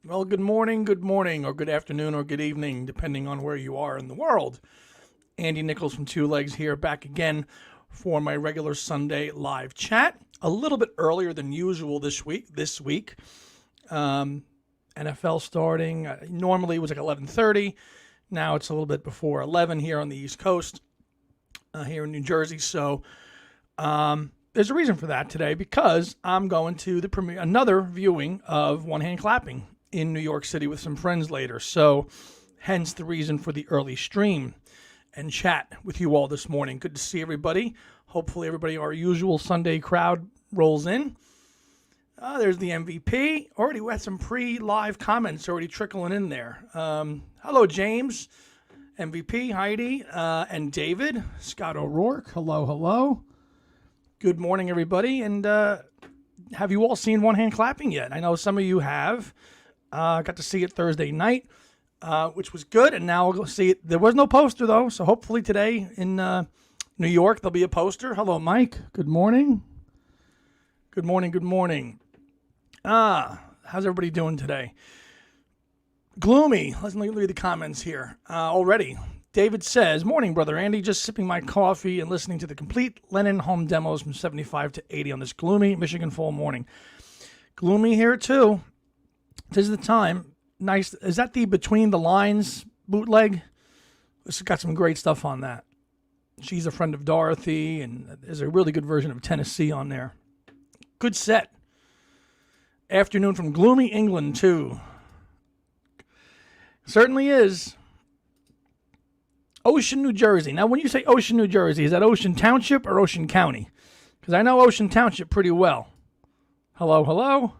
Well, good morning, or good afternoon, or good evening, depending on where you are in the world. Andy Nichols from Two Legs here, back again for my regular Sunday live chat. A little bit earlier than usual this week. NFL starting. Normally it was like 11:30. Now it's a little bit before 11 here on the East Coast, here in New Jersey. So there's a reason for that today, because I'm going to the premiere, another viewing of One Hand Clapping in New York City with some friends later. So hence the reason for the early stream and chat with you all this morning. Good to see everybody. Hopefully everybody, our usual Sunday crowd, rolls in. There's the MVP. Already we had some pre-live comments already trickling in there. Hello, James, MVP, Heidi, and David. Scott O'Rourke. Hello, hello. Good morning, everybody. And have you all seen One Hand Clapping yet? I know some of you have. Got to see it Thursday night, which was good. And now we'll go see it. There was no poster, though. So hopefully today in New York, there'll be a poster. Hello, Mike. Good morning. Good morning. Good morning. How's everybody doing today? Gloomy. Let's read the comments here already. David says, morning, Brother Andy. Just sipping my coffee and listening to the complete Lennon home demos from 75 to 80 on this gloomy Michigan fall morning. Gloomy here, too. This is the time. Nice. Is that the Between the Lines bootleg? This has got some great stuff on that. She's a Friend of Dorothy, and there's a really good version of Tennessee on there. Good set. Afternoon from gloomy England, too. Certainly is. Ocean, New Jersey. Now, when you say Ocean, New Jersey, is that Ocean Township or Ocean County? Because I know Ocean Township pretty well. Hello, hello.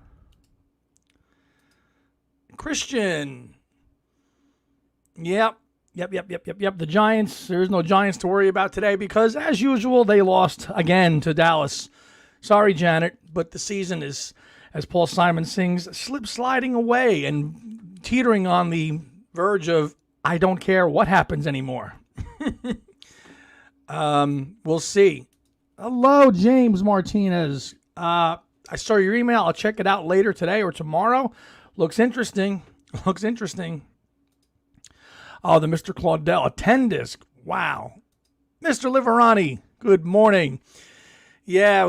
Christian. Yep. The Giants, there's no Giants to worry about today because, as usual, they lost again to Dallas. Sorry, Janet, but the season is, as Paul Simon sings, sliding away and teetering on the verge of I don't care what happens anymore. We'll see. Hello, James Martinez. I saw your email. I'll check it out later today or tomorrow. Looks interesting. Oh, the Mr. Claudel, a 10 disc. Wow. Mr. Liverani, good morning. Yeah, it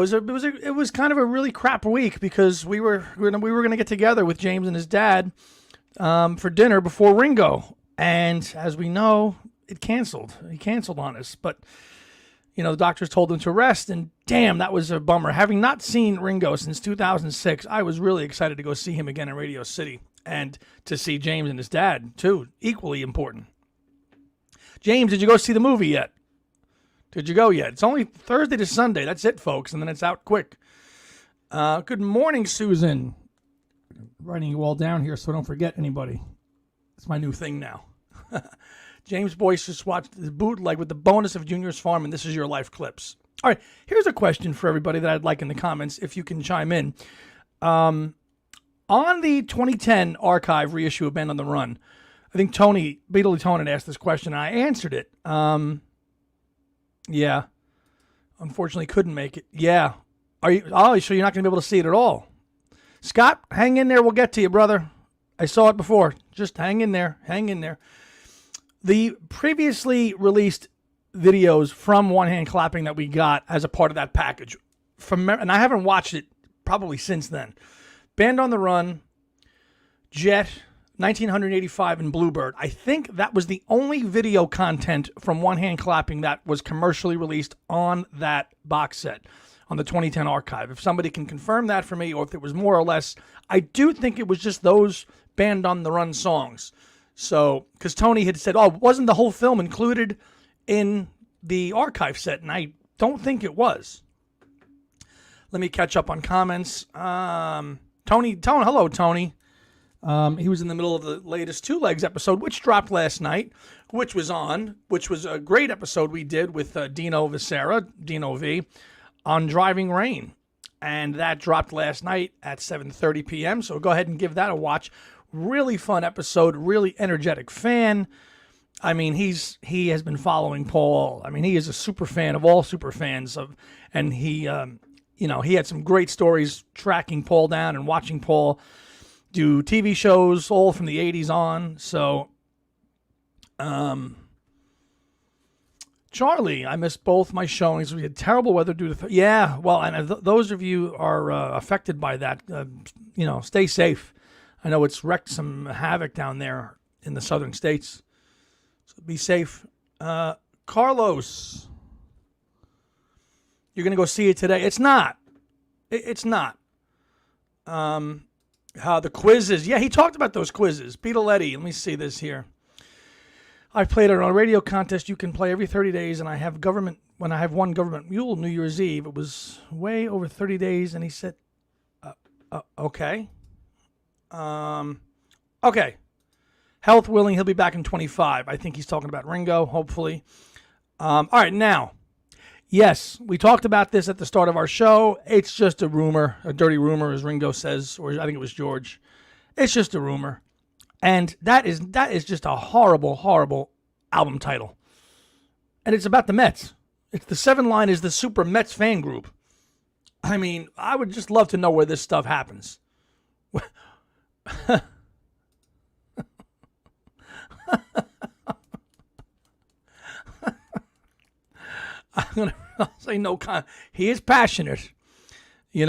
was kind of a really crap week because we were going to get together with James and his dad for dinner before Ringo. And as we know, it canceled. He canceled on us. But, the doctors told him to rest. And damn, that was a bummer. Having not seen Ringo since 2006, I was really excited to go see him again in Radio City. And to see James and his dad, too. Equally important. James, did you go see the movie yet? Did you go yet? It's only Thursday to Sunday. That's it, folks. And then it's out quick. Good morning, Susan. I'm writing you all down here so I don't forget anybody. It's my new thing now. James Boyce just watched the bootleg with the bonus of Junior's Farm, and This Is Your Life clips. All right, here's a question for everybody that I'd like in the comments, if you can chime in. On the 2010 archive reissue of Band on the Run, I think Beatles Tone had asked this question, and I answered it. Yeah. Unfortunately, couldn't make it. Yeah. So you're not going to be able to see it at all? Scott, hang in there. We'll get to you, brother. I saw it before. Just hang in there. Hang in there. The previously released videos from One Hand Clapping that we got as a part of that package, and I haven't watched it probably since then. Band on the Run, Jet, 1985, and Bluebird. I think that was the only video content from One Hand Clapping that was commercially released on that box set, on the 2010 archive. If somebody can confirm that for me, or if it was more or less, I do think it was just those Band on the Run songs. So, because Tony had said, wasn't the whole film included in the archive set? And I don't think it was. Let me catch up on comments. Tony, hello, Tony. He was in the middle of the latest Two Legs episode, which dropped last night, which was a great episode we did with Dino V, on Driving Rain. And that dropped last night at 7:30 p.m., so go ahead and give that a watch. Really fun episode, really energetic fan. I mean, he has been following Paul. I mean, he is a super fan of all super fans and he had some great stories tracking Paul down and watching Paul do TV shows all from the 80s on. So, Charlie, I missed both my showings. We had terrible weather due to... yeah, well, and those of you are affected by that, stay safe. I know it's wrecked some havoc down there in the southern states. So be safe. Carlos, you're going to go see it today. It's not. It's not. The quizzes. Yeah, he talked about those quizzes. Beatle Eddie, let me see this here. I played it on a radio contest you can play every 30 days, and when I have won Government Mule New Year's Eve, it was way over 30 days, and he said, okay. Okay. Health willing, he'll be back in 25. I think he's talking about Ringo, hopefully. All right, now, yes, we talked about this at the start of our show. It's just a rumor, a dirty rumor, as Ringo says, or I think it was George. It's just a rumor. And that is just a horrible, horrible album title. And it's about the Mets. It's the 7-line is the Super Mets fan group. I mean, I would just love to know where this stuff happens. I'll say no. He is passionate. He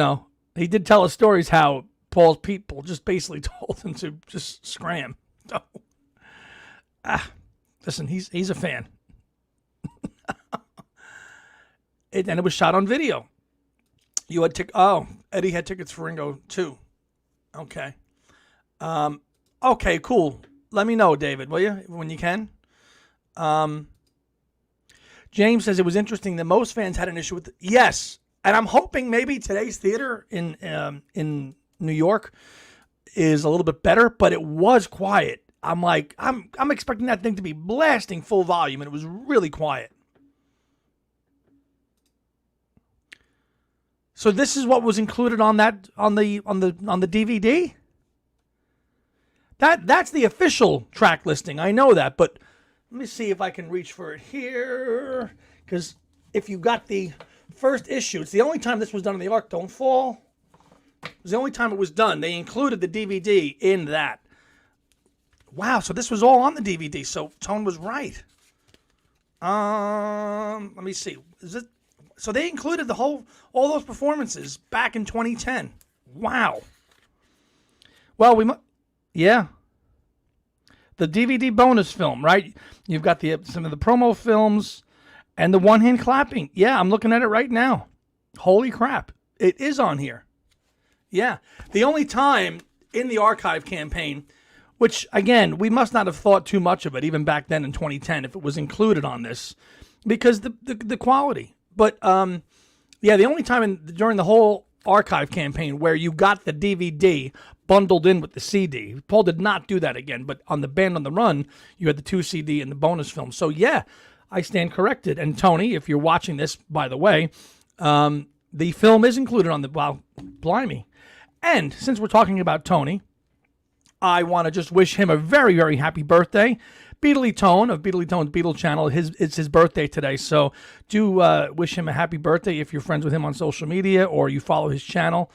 did tell us stories how Paul's people just basically told him to just scram. So, listen, he's a fan. And it was shot on video. You had Eddie had tickets for Ringo too. Okay. Okay, cool. Let me know, David, will you, when you can? James says it was interesting that most fans had an issue with yes, and I'm hoping maybe today's theater in New York is a little bit better, but it was quiet. I'm expecting that thing to be blasting full volume, and it was really quiet. So this is what was included on the DVD? That's the official track listing. I know that, but let me see if I can reach for it here. Because if you got the first issue, it's the only time this was done in the Ark Don't Fall. It was the only time it was done. They included the DVD in that. Wow, so this was all on the DVD. So Tone was right. Let me see. So they included all those performances back in 2010. Wow. Well, yeah. The DVD bonus film, right? You've got some of the promo films and the one-hand clapping. Yeah, I'm looking at it right now. Holy crap. It is on here. Yeah. The only time in the archive campaign, which, again, we must not have thought too much of it, even back then in 2010, if it was included on this, because the quality. But, the only time during the whole archive campaign where you got the DVD bundled in with the CD. Paul did not do that again, but on the Band on the Run, you had the 2 CD and the bonus film. So, yeah, I stand corrected. And, Tony, if you're watching this, by the way, the film is included on the... Wow, blimey. And since we're talking about Tony, I want to just wish him a very, very happy birthday. Beatley Tone of Beatley Tone's Beatle channel. It's his birthday today, so do wish him a happy birthday if you're friends with him on social media or you follow his channel.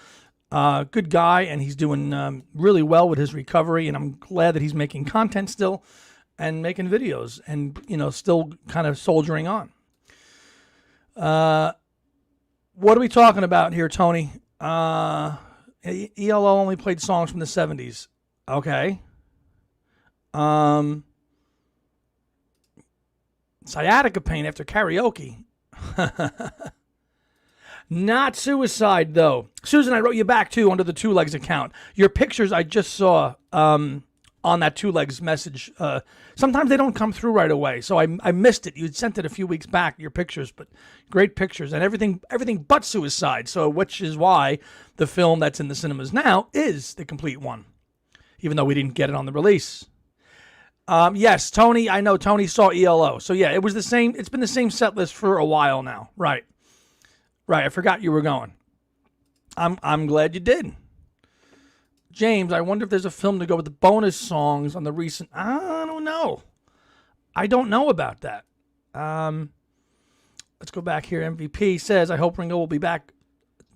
Good guy, and he's doing really well with his recovery, and I'm glad that he's making content still and making videos and, still kind of soldiering on. What are we talking about here, Tony? ELO only played songs from the 70s. Okay. Sciatica pain after karaoke. Not suicide, though. Susan, I wrote you back, too, under the Two Legs account. Your pictures I just saw on that Two Legs message. Sometimes they don't come through right away, so I missed it. You had sent it a few weeks back, your pictures, but great pictures. And everything but suicide, so which is why the film that's in the cinemas now is the complete one, even though we didn't get it on the release. Yes, Tony, I know Tony saw ELO. So, yeah, it was the same. It's been the same set list for a while now. Right. I forgot you were going. I'm glad you did. James, I wonder if there's a film to go with the bonus songs on the recent... I don't know. I don't know about that. Let's go back here. MVP says, I hope Ringo will be back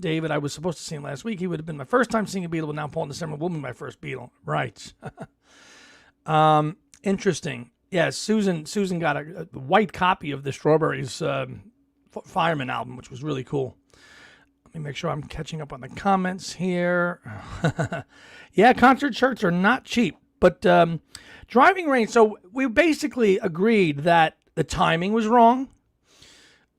David, I was supposed to see him last week. He would have been my first time seeing a Beatle, but now Paul in December will be my first Beatle. Right. Interesting. Yeah, Susan got a white copy of the Strawberries Fireman album, which was really cool. Let me make sure I'm catching up on the comments here. Yeah, concert shirts are not cheap. But Driving Rain, so we basically agreed that the timing was wrong,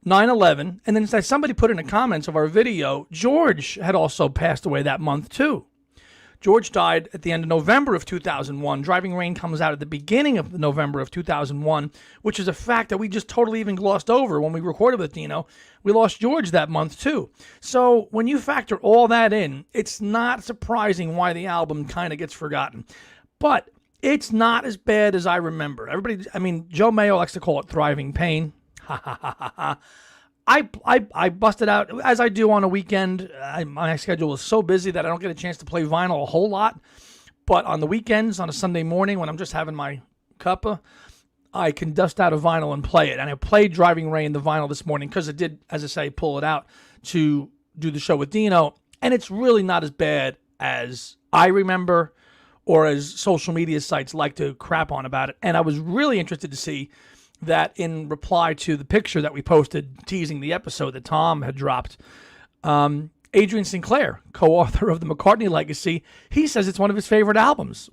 9/11, and then as somebody put in the comments of our video, George had also passed away that month too. George died at the end of November of 2001. Driving Rain comes out at the beginning of November of 2001, which is a fact that we just totally even glossed over when we recorded with Dino. We lost George that month too. So when you factor all that in, it's not surprising why the album kind of gets forgotten. But it's not as bad as I remember. Joe Mayo likes to call it thriving pain. Ha ha ha ha ha. I busted out, as I do on a weekend. My schedule is so busy that I don't get a chance to play vinyl a whole lot. But on the weekends, on a Sunday morning, when I'm just having my cuppa, I can dust out a vinyl and play it. And I played Driving Rain, the vinyl, this morning because it did, as I say, pull it out to do the show with Dino. And it's really not as bad as I remember or as social media sites like to crap on about it. And I was really interested to see that in reply to the picture that we posted teasing the episode that Tom had dropped, Adrian Sinclair, co-author of the McCartney Legacy, he says it's one of his favorite albums,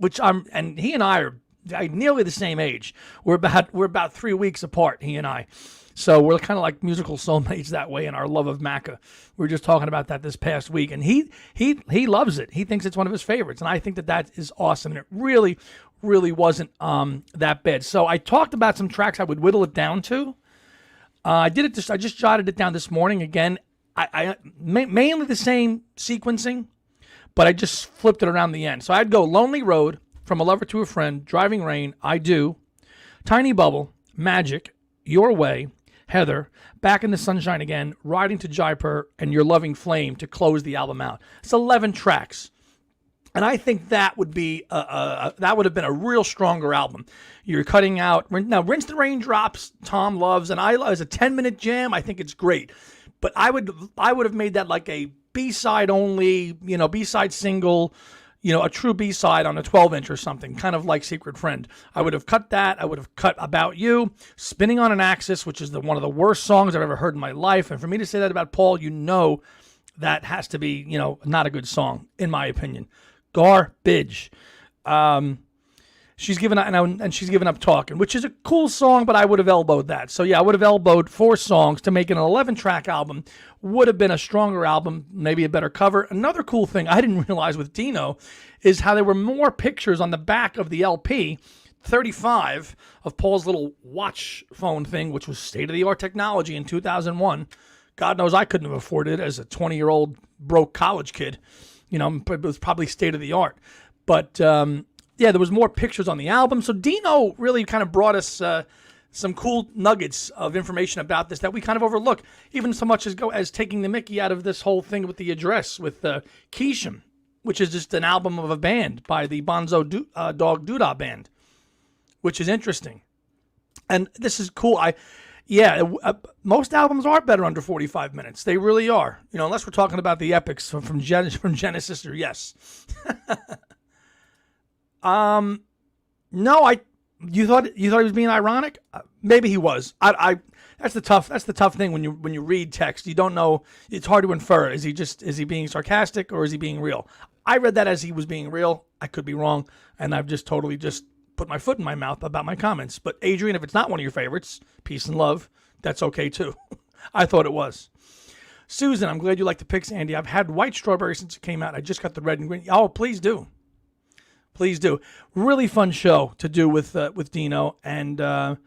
and he and I are nearly the same age. We're about 3 weeks apart, he and I. So we're kind of like musical soulmates that way in our love of Macca. We were just talking about that this past week, and he loves it. He thinks it's one of his favorites, and I think that is awesome. And it really wasn't that bad. So I talked about some tracks I would whittle it down to. I just jotted it down this morning. Again, I mainly the same sequencing, but I just flipped it around the end. So I'd go Lonely Road, From a Lover to a Friend, Driving Rain, I Do, Tiny Bubble, Magic, Your Way, Heather, Back in the Sunshine Again, Riding to Jaipur, and Your Loving Flame to close the album out. It's 11 tracks. And I think that would be that would have been a real stronger album. You're cutting out now. Rinse the Raindrops, Tom loves, and I love as a 10-minute jam. I think it's great, but I would have made that like a B-side only, B-side single, a true B-side on a 12-inch or something, kind of like Secret Friend. I would have cut that. I would have cut About You, Spinning on an Axis, which is one of the worst songs I've ever heard in my life. And for me to say that about Paul, that has to be not a good song in my opinion. Garbage. She's given up talking, which is a cool song, but I would have elbowed that. So yeah, I would have elbowed 4 songs to make an 11-track album. Would have been a stronger album, maybe a better cover. Another cool thing I didn't realize with Dino is how there were more pictures on the back of the LP, 35, of Paul's little watch phone thing, which was state-of-the-art technology in 2001. God knows I couldn't have afforded it as a 20-year-old broke college kid. It was probably state of the art. But, there was more pictures on the album. So Dino really kind of brought us some cool nuggets of information about this that we kind of overlook, even so much as taking the mickey out of this whole thing with the address with Keesham, which is just an album of a band by the Bonzo Dog Doodah Band, which is interesting. And this is cool. Most albums are better under 45 minutes. They really are. Unless we're talking about the epics from Genesis or Yes. No, you thought he was being ironic? Maybe he was. That's the tough thing when you read text. You don't know. It's hard to infer. Is he being sarcastic or is he being real? I read that as he was being real. I could be wrong, and I've just totally put my foot in my mouth about my comments. But Adrian, if it's not one of your favorites, peace and love, that's okay too. I thought it was. Susan, I'm glad you like the picks, Andy. I've had white strawberry since it came out. I just got the red and green. Oh, please do. Please do. Really fun show to do with Dino. And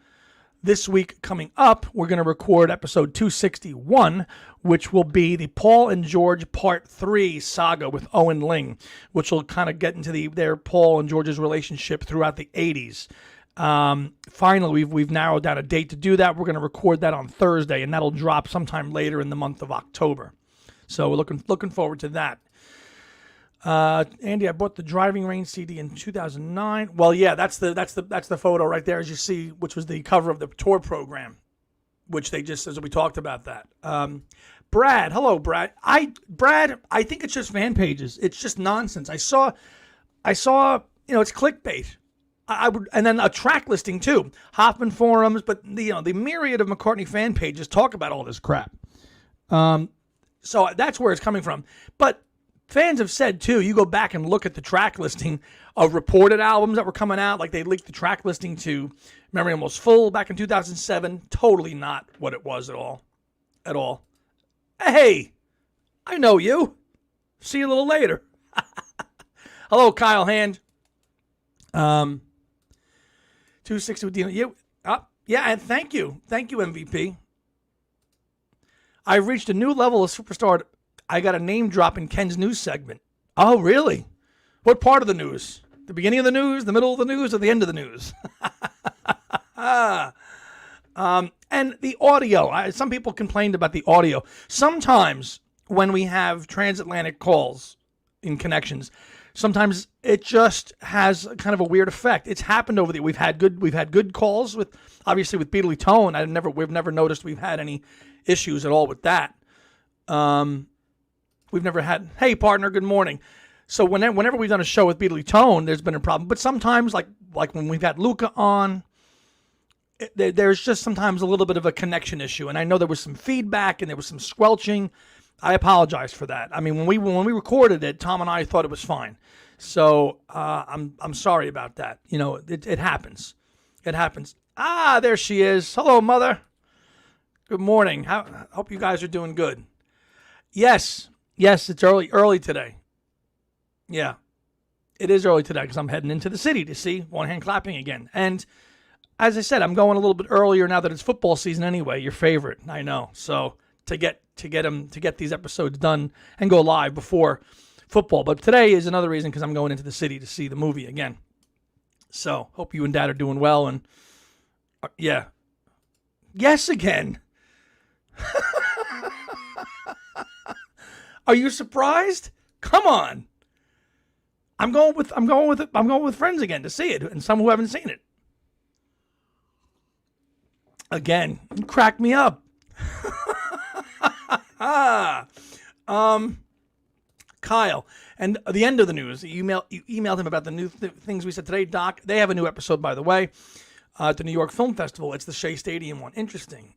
this week coming up, we're going to record episode 261, which will be the Paul and George Part 3 saga with Owen Ling, which will kind of get into their Paul and George's relationship throughout the 80s. Finally, we've narrowed down a date to do that. We're going to record that on Thursday, and that'll drop sometime later in the month of October. So we're looking forward to that. Andy, I bought the Driving Rain CD in 2009. Well, yeah, that's the photo right there, as you see, which was the cover of the tour program, which they just, as we talked about that. Brad, hello, Brad. Brad, I think it's just fan pages. It's just nonsense. I saw, it's clickbait. I would, and then a track listing too. Hoffman forums, but the myriad of McCartney fan pages talk about all this crap. So that's where it's coming from. But fans have said too, you go back and look at the track listing of reported albums that were coming out, like they leaked the track listing to Memory Almost Full back in 2007. Totally not what it was at all. At all. Hey, I know you. See you a little later. Hello, Kyle Hand. 260 with Dino. Yeah, and thank you. Thank you, MVP. I've reached a new level of superstar. I got a name drop in Ken's news segment. Oh, really? What part of the news? The beginning of the news, the middle of the news, or the end of the news? And the audio. Some people complained about the audio. Sometimes when we have transatlantic calls in connections, sometimes it just has kind of a weird effect. It's happened over the. We've had good calls with Beatles tone. We've never noticed we've had any issues at all with that. We've never had, hey partner, good morning. So whenever we've done a show with Beatles tone, there's been a problem. But sometimes, like when we've had Luca on, there's just sometimes a little bit of a connection issue. And I know there was some feedback and there was some squelching. I apologize for that. I mean, when we recorded it, Tom and I thought it was fine. So I'm sorry about that. It happens. It happens. There she is. Hello, Mother. Good morning. Hope you guys are doing good. Yes, it's early today. Yeah, it is early today because I'm heading into the city to see One Hand Clapping again. And as I said, I'm going a little bit earlier now that it's football season anyway. Your favorite, I know. So to get these episodes done and go live before football. But today is another reason because I'm going into the city to see the movie again. So hope you and Dad are doing well. And yeah, yes again. Are you surprised? Come on. I'm going with friends again to see it, and some who haven't seen it. Again, you crack me up. Kyle, and the end of the news. You emailed him about the new things we said today, Doc. They have a new episode, by the way, at the New York Film Festival. It's the Shea Stadium one. Interesting.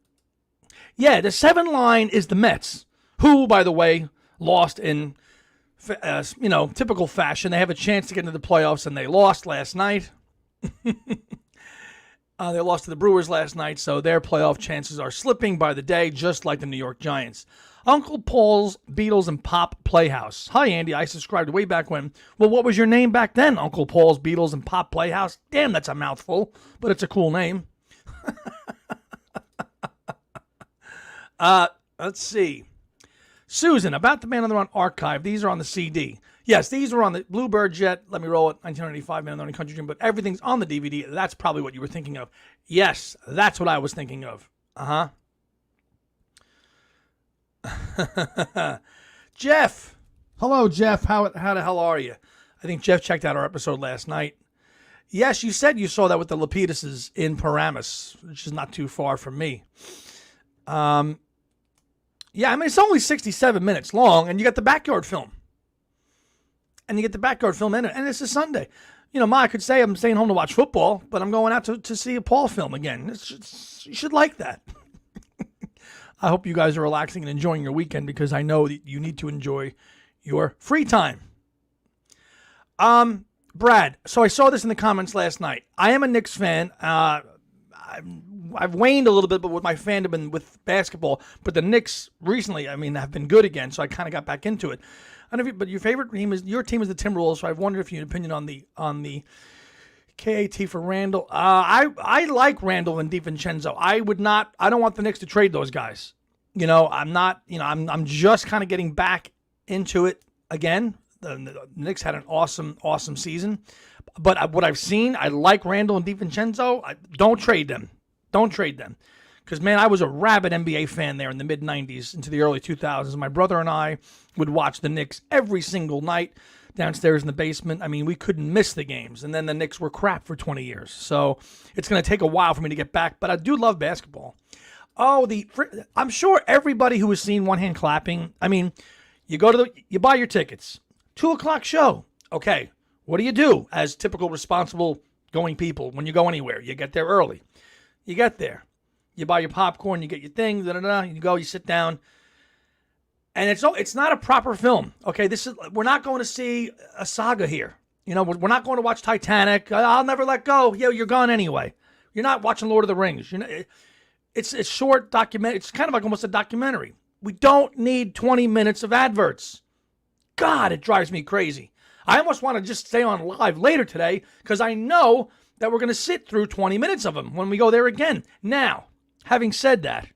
Yeah, the 7 line is the Mets, who, by the way, lost in typical fashion. They have a chance to get into the playoffs, and they lost last night. They lost to the Brewers last night, so their playoff chances are slipping by the day, just like the New York Giants. Uncle Paul's Beatles and Pop Playhouse. Hi, Andy. I subscribed way back when. Well, what was your name back then, Uncle Paul's Beatles and Pop Playhouse? Damn, that's a mouthful, but it's a cool name. Let's see. Susan, about the Man on the Run archive. These are on the CD. Yes, these were on the Bluebird Jet. Let Me Roll It, 1995, Man on the Run Country Dream. But everything's on the DVD. That's probably what you were thinking of. Yes, that's what I was thinking of. Jeff. Hello, Jeff. How the hell are you? I think Jeff checked out our episode last night. Yes, you said you saw that with the Lapiduses in Paramus, which is not too far from me. Yeah, I mean, it's only 67 minutes long, and you got the backyard film. And you get the backyard film in it, and it's a Sunday. Ma, I could say I'm staying home to watch football, but I'm going out to see a Paul film again. You should like that. I hope you guys are relaxing and enjoying your weekend because I know that you need to enjoy your free time. Brad, so I saw this in the comments last night. I am a Knicks fan. I've waned a little bit, but with my fandom and with basketball. But the Knicks recently, have been good again, so I kind of got back into it. I don't know but your team is the Timberwolves, so I've wondered if you had an opinion on the KAT for Randall. I like Randall and DiVincenzo. I don't want the Knicks to trade those guys. I'm just kind of getting back into it again. The Knicks had an awesome season. But what I've seen, I like Randall and DiVincenzo. Don't trade them. Don't trade them. Because, man, I was a rabid NBA fan there in the mid-'90s into the early 2000s. My brother and I would watch the Knicks every single night downstairs in the basement. I mean, we couldn't miss the games. And then the Knicks were crap for 20 years. So it's going to take a while for me to get back. But I do love basketball. Oh, I'm sure everybody who has seen One Hand Clapping, I mean, you buy your tickets. 2:00 show. Okay, what do you do as typical responsible going people when you go anywhere? You get there early. You get there. You buy your popcorn, you get your thing, you go, you sit down. And it's not a proper film. Okay, we're not going to see a saga here. We're not going to watch Titanic. I'll never let go. Yeah, you're gone anyway. You're not watching Lord of the Rings. It's short document. It's kind of like almost a documentary. We don't need 20 minutes of adverts. God, it drives me crazy. I almost want to just stay on live later today because I know that we're going to sit through 20 minutes of them when we go there again. Now, having said that,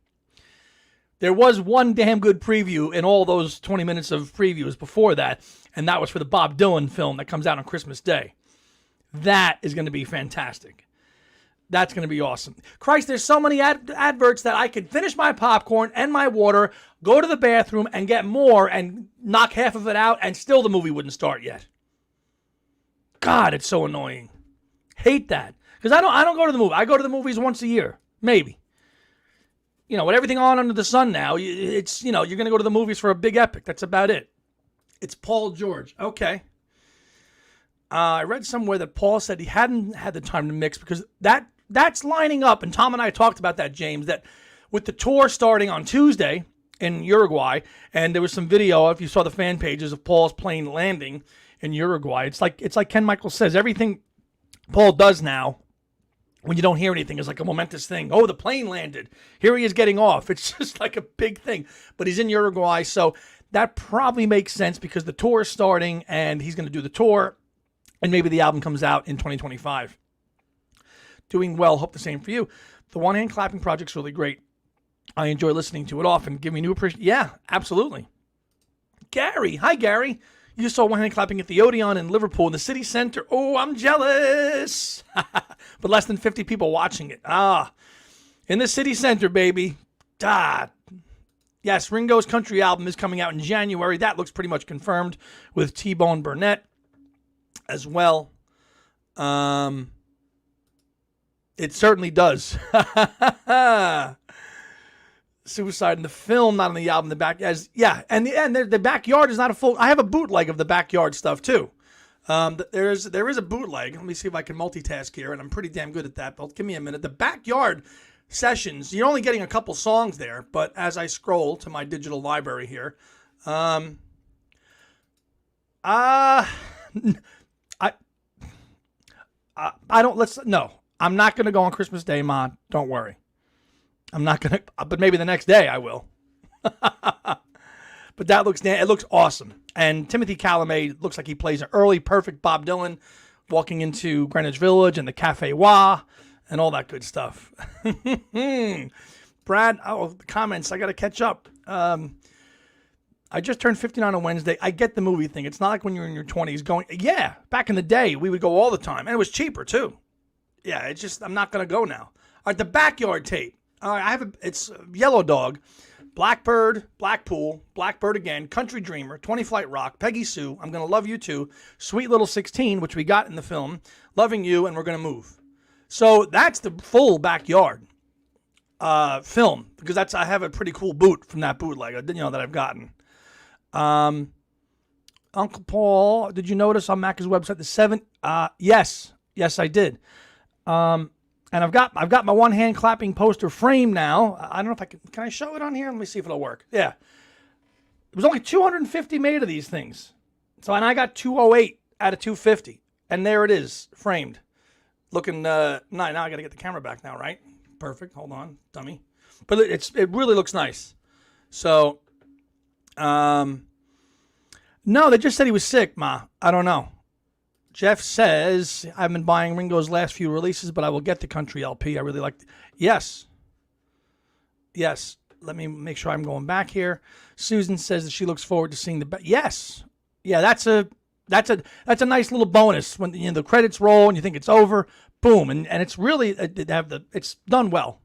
there was one damn good preview in all those 20 minutes of previews before that, and that was for the Bob Dylan film that comes out on Christmas Day. That is going to be fantastic. That's going to be awesome. Christ, there's so many adverts that I could finish my popcorn and my water, go to the bathroom, and get more and knock half of it out, and still the movie wouldn't start yet. God, it's so annoying. Hate that. Because I don't go to the movie. I go to the movies once a year. Maybe. With everything on under the sun now, you're going to go to the movies for a big epic. That's about it. It's Paul George. Okay. I read somewhere that Paul said he hadn't had the time to mix because that's lining up, and Tom and I talked about that, James, that with the tour starting on Tuesday in Uruguay, and there was some video, if you saw the fan pages, of Paul's plane landing in Uruguay. It's like Ken Michaels says, everything Paul does now, when you don't hear anything, is like a momentous thing. Oh, the plane landed. Here he is getting off. It's just like a big thing. But he's in Uruguay, so that probably makes sense because the tour is starting, and he's going to do the tour, and maybe the album comes out in 2025. Doing well. Hope the same for you. The One Hand Clapping project's really great. I enjoy listening to it often. Give me new appreciation. Yeah, absolutely. Gary. Hi, Gary. You just saw One Hand Clapping at the Odeon in Liverpool in the city center. Oh, I'm jealous. But less than 50 people watching it. In the city center, baby. Yes, Ringo's country album is coming out in January. That looks pretty much confirmed with T-Bone Burnett as well. It certainly does. Suicide in the film, not on the album. The back, and the backyard is not a full. I have a bootleg of the backyard stuff too. There is a bootleg. Let me see if I can multitask here, and I'm pretty damn good at that. But give me a minute. The backyard sessions. You're only getting a couple songs there, but as I scroll to my digital library here, I don't. No, I'm not going to go on Christmas Day, Ma. Don't worry. I'm not going to, but maybe the next day I will. But it looks awesome. And Timothy Chalamet looks like he plays an early, perfect Bob Dylan walking into Greenwich Village and the Cafe Wah and all that good stuff. Brad, the comments, I got to catch up. I just turned 59 on Wednesday. I get the movie thing. It's not like when you're in your 20s going, yeah, back in the day, we would go all the time. And it was cheaper, too. Yeah, it's just, I'm not going to go now. All right, the backyard tape. All right, it's Yellow Dog, Blackbird, Blackpool, Blackbird Again, Country Dreamer, 20 Flight Rock, Peggy Sue, I'm Gonna Love You Too, Sweet Little 16, which we got in the film, Loving You, and We're Gonna Move. So that's the full backyard film, because I have a pretty cool boot from that bootleg, that I've gotten. Uncle Paul, did you notice on Macca's website yes, I did. And I've got my One Hand Clapping poster framed now. I don't know if I can I show it on here? Let me see if it'll work. Yeah. It was only 250 made of these things. And I got 208 out of 250. And there it is, framed. Looking, now I got to get the camera back now, right? Perfect. Hold on, dummy. But it really looks nice. So, no, they just said he was sick, Ma. I don't know. Jeff says, I've been buying Ringo's last few releases, but I will get the country LP. I really like it. Yes. Let me make sure I'm going back here. Susan says that she looks forward to seeing yes. Yeah, that's a nice little bonus when the credits roll and you think it's over. Boom, and it's really it's done well.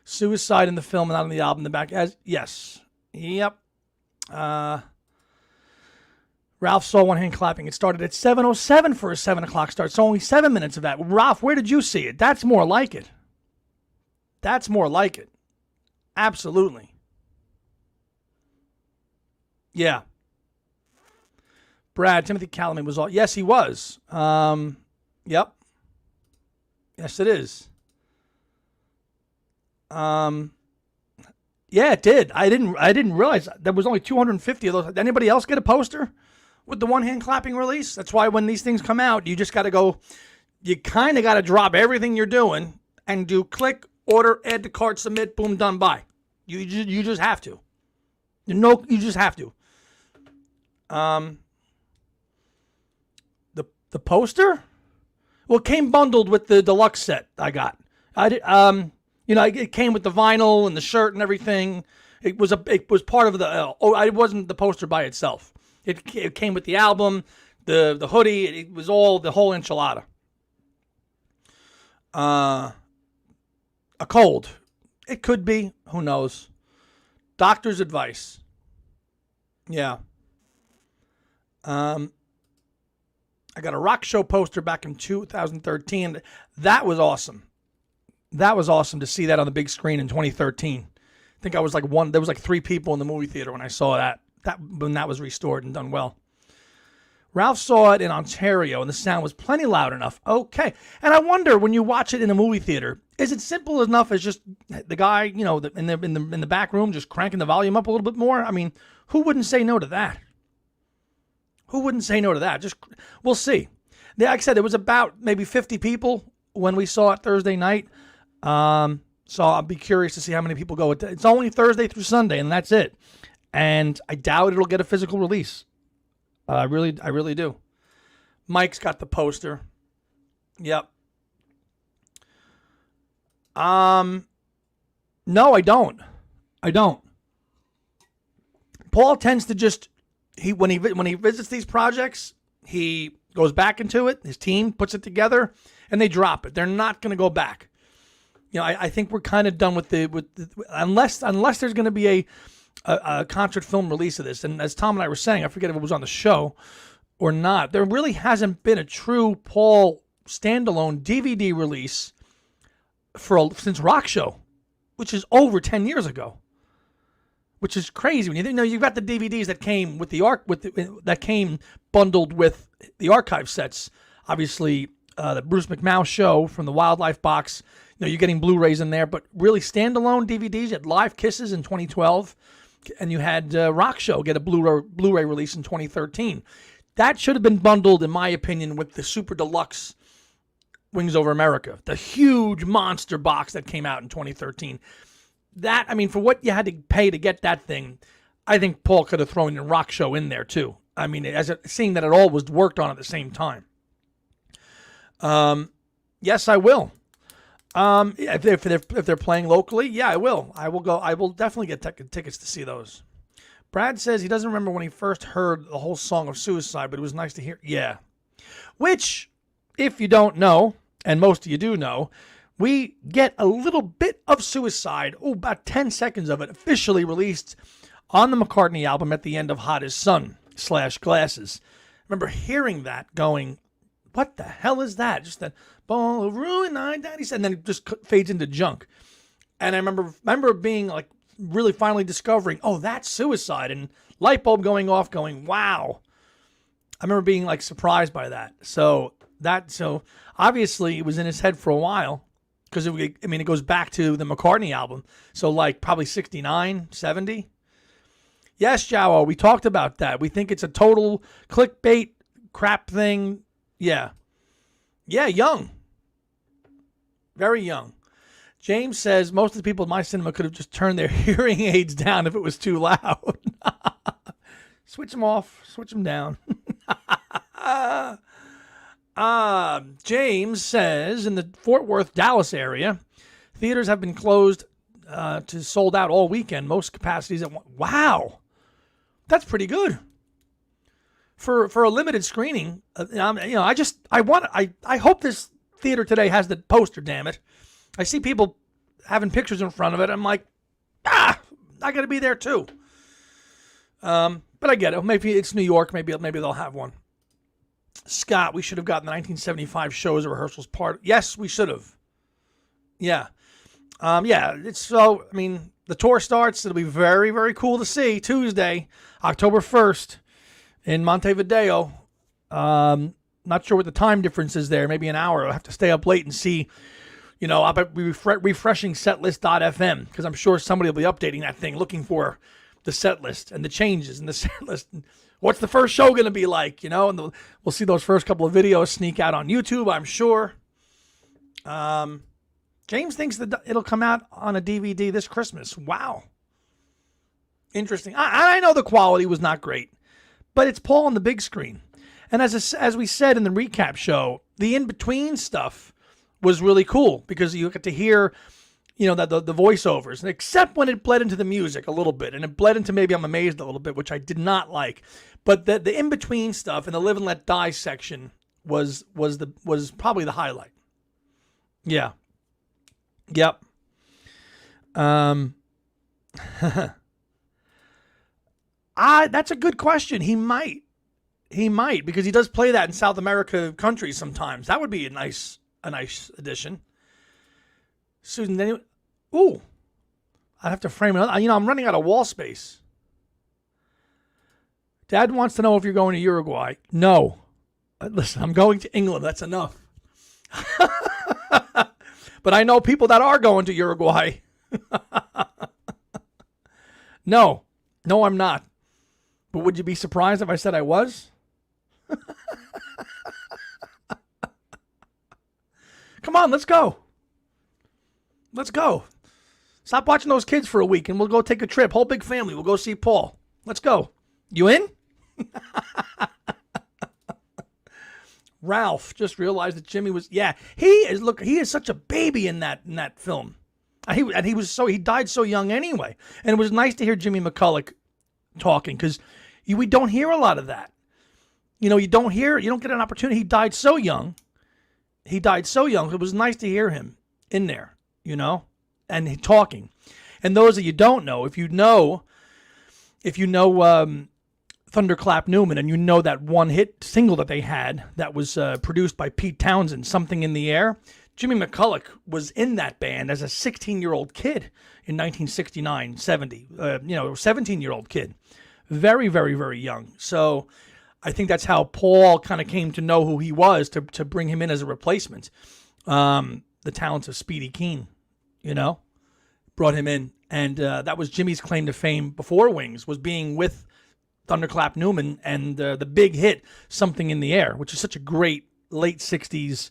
Suicide in the film, not on the album. The back yes. Yep. Ralph saw One Hand Clapping. It started at 7:07 for a 7 o'clock start. So only 7 minutes of that. Ralph, where did you see it? That's more like it. That's more like it. Absolutely. Yeah. Brad, Timothy Chalamet was all. Yes, he was. Yep. Yes, it is. Yeah, it did. I didn't realize there was only 250 of those. Did anybody else get a poster with the one hand clapping release? That's why when these things come out, you just got to go. You kind of got to drop everything you're doing and do click, order, add to cart, submit, boom, done, buy. You just have to. You just have to. The poster, well, it came bundled with the deluxe set I got. I did. It came with the vinyl and the shirt and everything. It was part of the. It wasn't the poster by itself. It came with the album, the hoodie. It was all the whole enchilada. A cold. It could be. Who knows? Doctor's advice. Yeah. I got a rock show poster back in 2013. That was awesome. That was awesome to see that on the big screen in 2013. I think I was like there was like 3 people in the movie theater when I saw that when that was restored and done well. Ralph saw it in Ontario and the sound was plenty loud enough. Okay. And I wonder, when you watch it in a movie theater, is it simple enough as just the guy, in the back room just cranking the volume up a little bit more? I mean, who wouldn't say no to that? Who wouldn't say no to that? We'll see. Like I said, there was about maybe 50 people when we saw it Thursday night. So I'll be curious to see how many people go. It's only Thursday through Sunday, and that's it. And I doubt it'll get a physical release. I really do. Mike's got the poster. Yep. No, I don't. Paul tends to just when he visits these projects, he goes back into it. His team puts it together, and they drop it. They're not going to go back. I think we're kind of done with unless there's going to be a concert film release of this. And as Tom and I were saying, I forget if it was on the show or not, there really hasn't been a true Paul standalone DVD release since Rock Show, which is over 10 years ago. Which is crazy when you've got the DVDs that came with that came bundled with the archive sets. Obviously, the Bruce McMouse show from the Wildlife box. You're getting Blu-rays in there, but really standalone DVDs. You had Live Kisses in 2012, and you had Rock Show get a Blu-ray release in 2013. That should have been bundled, in my opinion, with the Super Deluxe Wings Over America, the huge monster box that came out in 2013. That, for what you had to pay to get that thing, I think Paul could have thrown the Rock Show in there too. Seeing that it all was worked on at the same time. Yes, I will. If they're playing locally, yeah, I will. I will go. I will definitely get tickets to see those. Brad says he doesn't remember when he first heard the whole song of Suicide, but it was nice to hear. Yeah. Which, if you don't know, and most of you do know, we get a little bit of Suicide, about 10 seconds of it, officially released on the McCartney album at the end of Hot as Sun / Glasses. I remember hearing that going, what the hell is that? Just that ball of ruin, Daddy said, and then it just fades into junk. And I remember being like really finally discovering, that's Suicide, and light bulb going off going, wow. I remember being like surprised by that. So obviously it was in his head for a while. Because, it goes back to the McCartney album. So, probably 69, 70. Yes, Jowo, we talked about that. We think it's a total clickbait crap thing. Yeah. Yeah, young. Very young. James says most of the people in my cinema could have just turned their hearing aids down if it was too loud. Switch them off. Switch them down. James says in the Fort Worth, Dallas area, theaters have been closed to sold out all weekend. Most capacities at one. Wow, that's pretty good for a limited screening. I hope this theater today has the poster. Damn it, I see people having pictures in front of it. I'm like, I got to be there too. But I get it. Maybe it's New York. Maybe they'll have one. Scott, we should have gotten the 1975 shows or rehearsals part. Yes, we should have. Yeah. Yeah, it's so. I mean, the tour starts. It'll be very, very cool to see Tuesday, October 1st, in Montevideo. Not sure what the time difference is there. Maybe an hour. I'll have to stay up late and see. I'll be refreshing setlist.fm because I'm sure somebody will be updating that thing, looking for the set list and the changes in the set list. And what's the first show going to be like? And we'll see those first couple of videos sneak out on YouTube, I'm sure. James thinks that it'll come out on a DVD this Christmas. Wow. Interesting. I know the quality was not great, but it's Paul on the big screen. And as we said in the recap show, the in-between stuff was really cool because you get to hear, that the voiceovers, except when it bled into the music a little bit, and it bled into Maybe I'm Amazed a little bit, which I did not like. But the in-between stuff and the Live and Let Die section was probably the highlight. Yeah. Yep. That's a good question. He might because he does play that in South America countries sometimes. That would be a nice addition. Susan, then ooh, I'd have to frame it. I'm running out of wall space. Dad wants to know if you're going to Uruguay. No. Listen, I'm going to England. That's enough. But I know people that are going to Uruguay. No, I'm not. But would you be surprised if I said I was? Come on, let's go. Let's go. Stop watching those kids for a week and we'll go take a trip. Whole big family. We'll go see Paul. Let's go. You in? Ralph just realized that Jimmy was, he is such a baby in that film. He died so young anyway. And it was nice to hear Jimmy McCulloch talking because we don't hear a lot of that. You don't get an opportunity. He died so young. It was nice to hear him in there, and talking. And those that you don't know, if you know Thunderclap Newman, and that one hit single that they had that was produced by Pete Townsend, Something in the Air. Jimmy McCulloch was in that band as a 16-year-old kid in 1969, 70. 17-year-old kid. Very, very, very young. So I think that's how Paul kind of came to know who he was to bring him in as a replacement. The talents of Speedy Keen, brought him in. And that was Jimmy's claim to fame before Wings, was being with Thunderclap Newman and the big hit, Something in the Air, which is such a great late 60s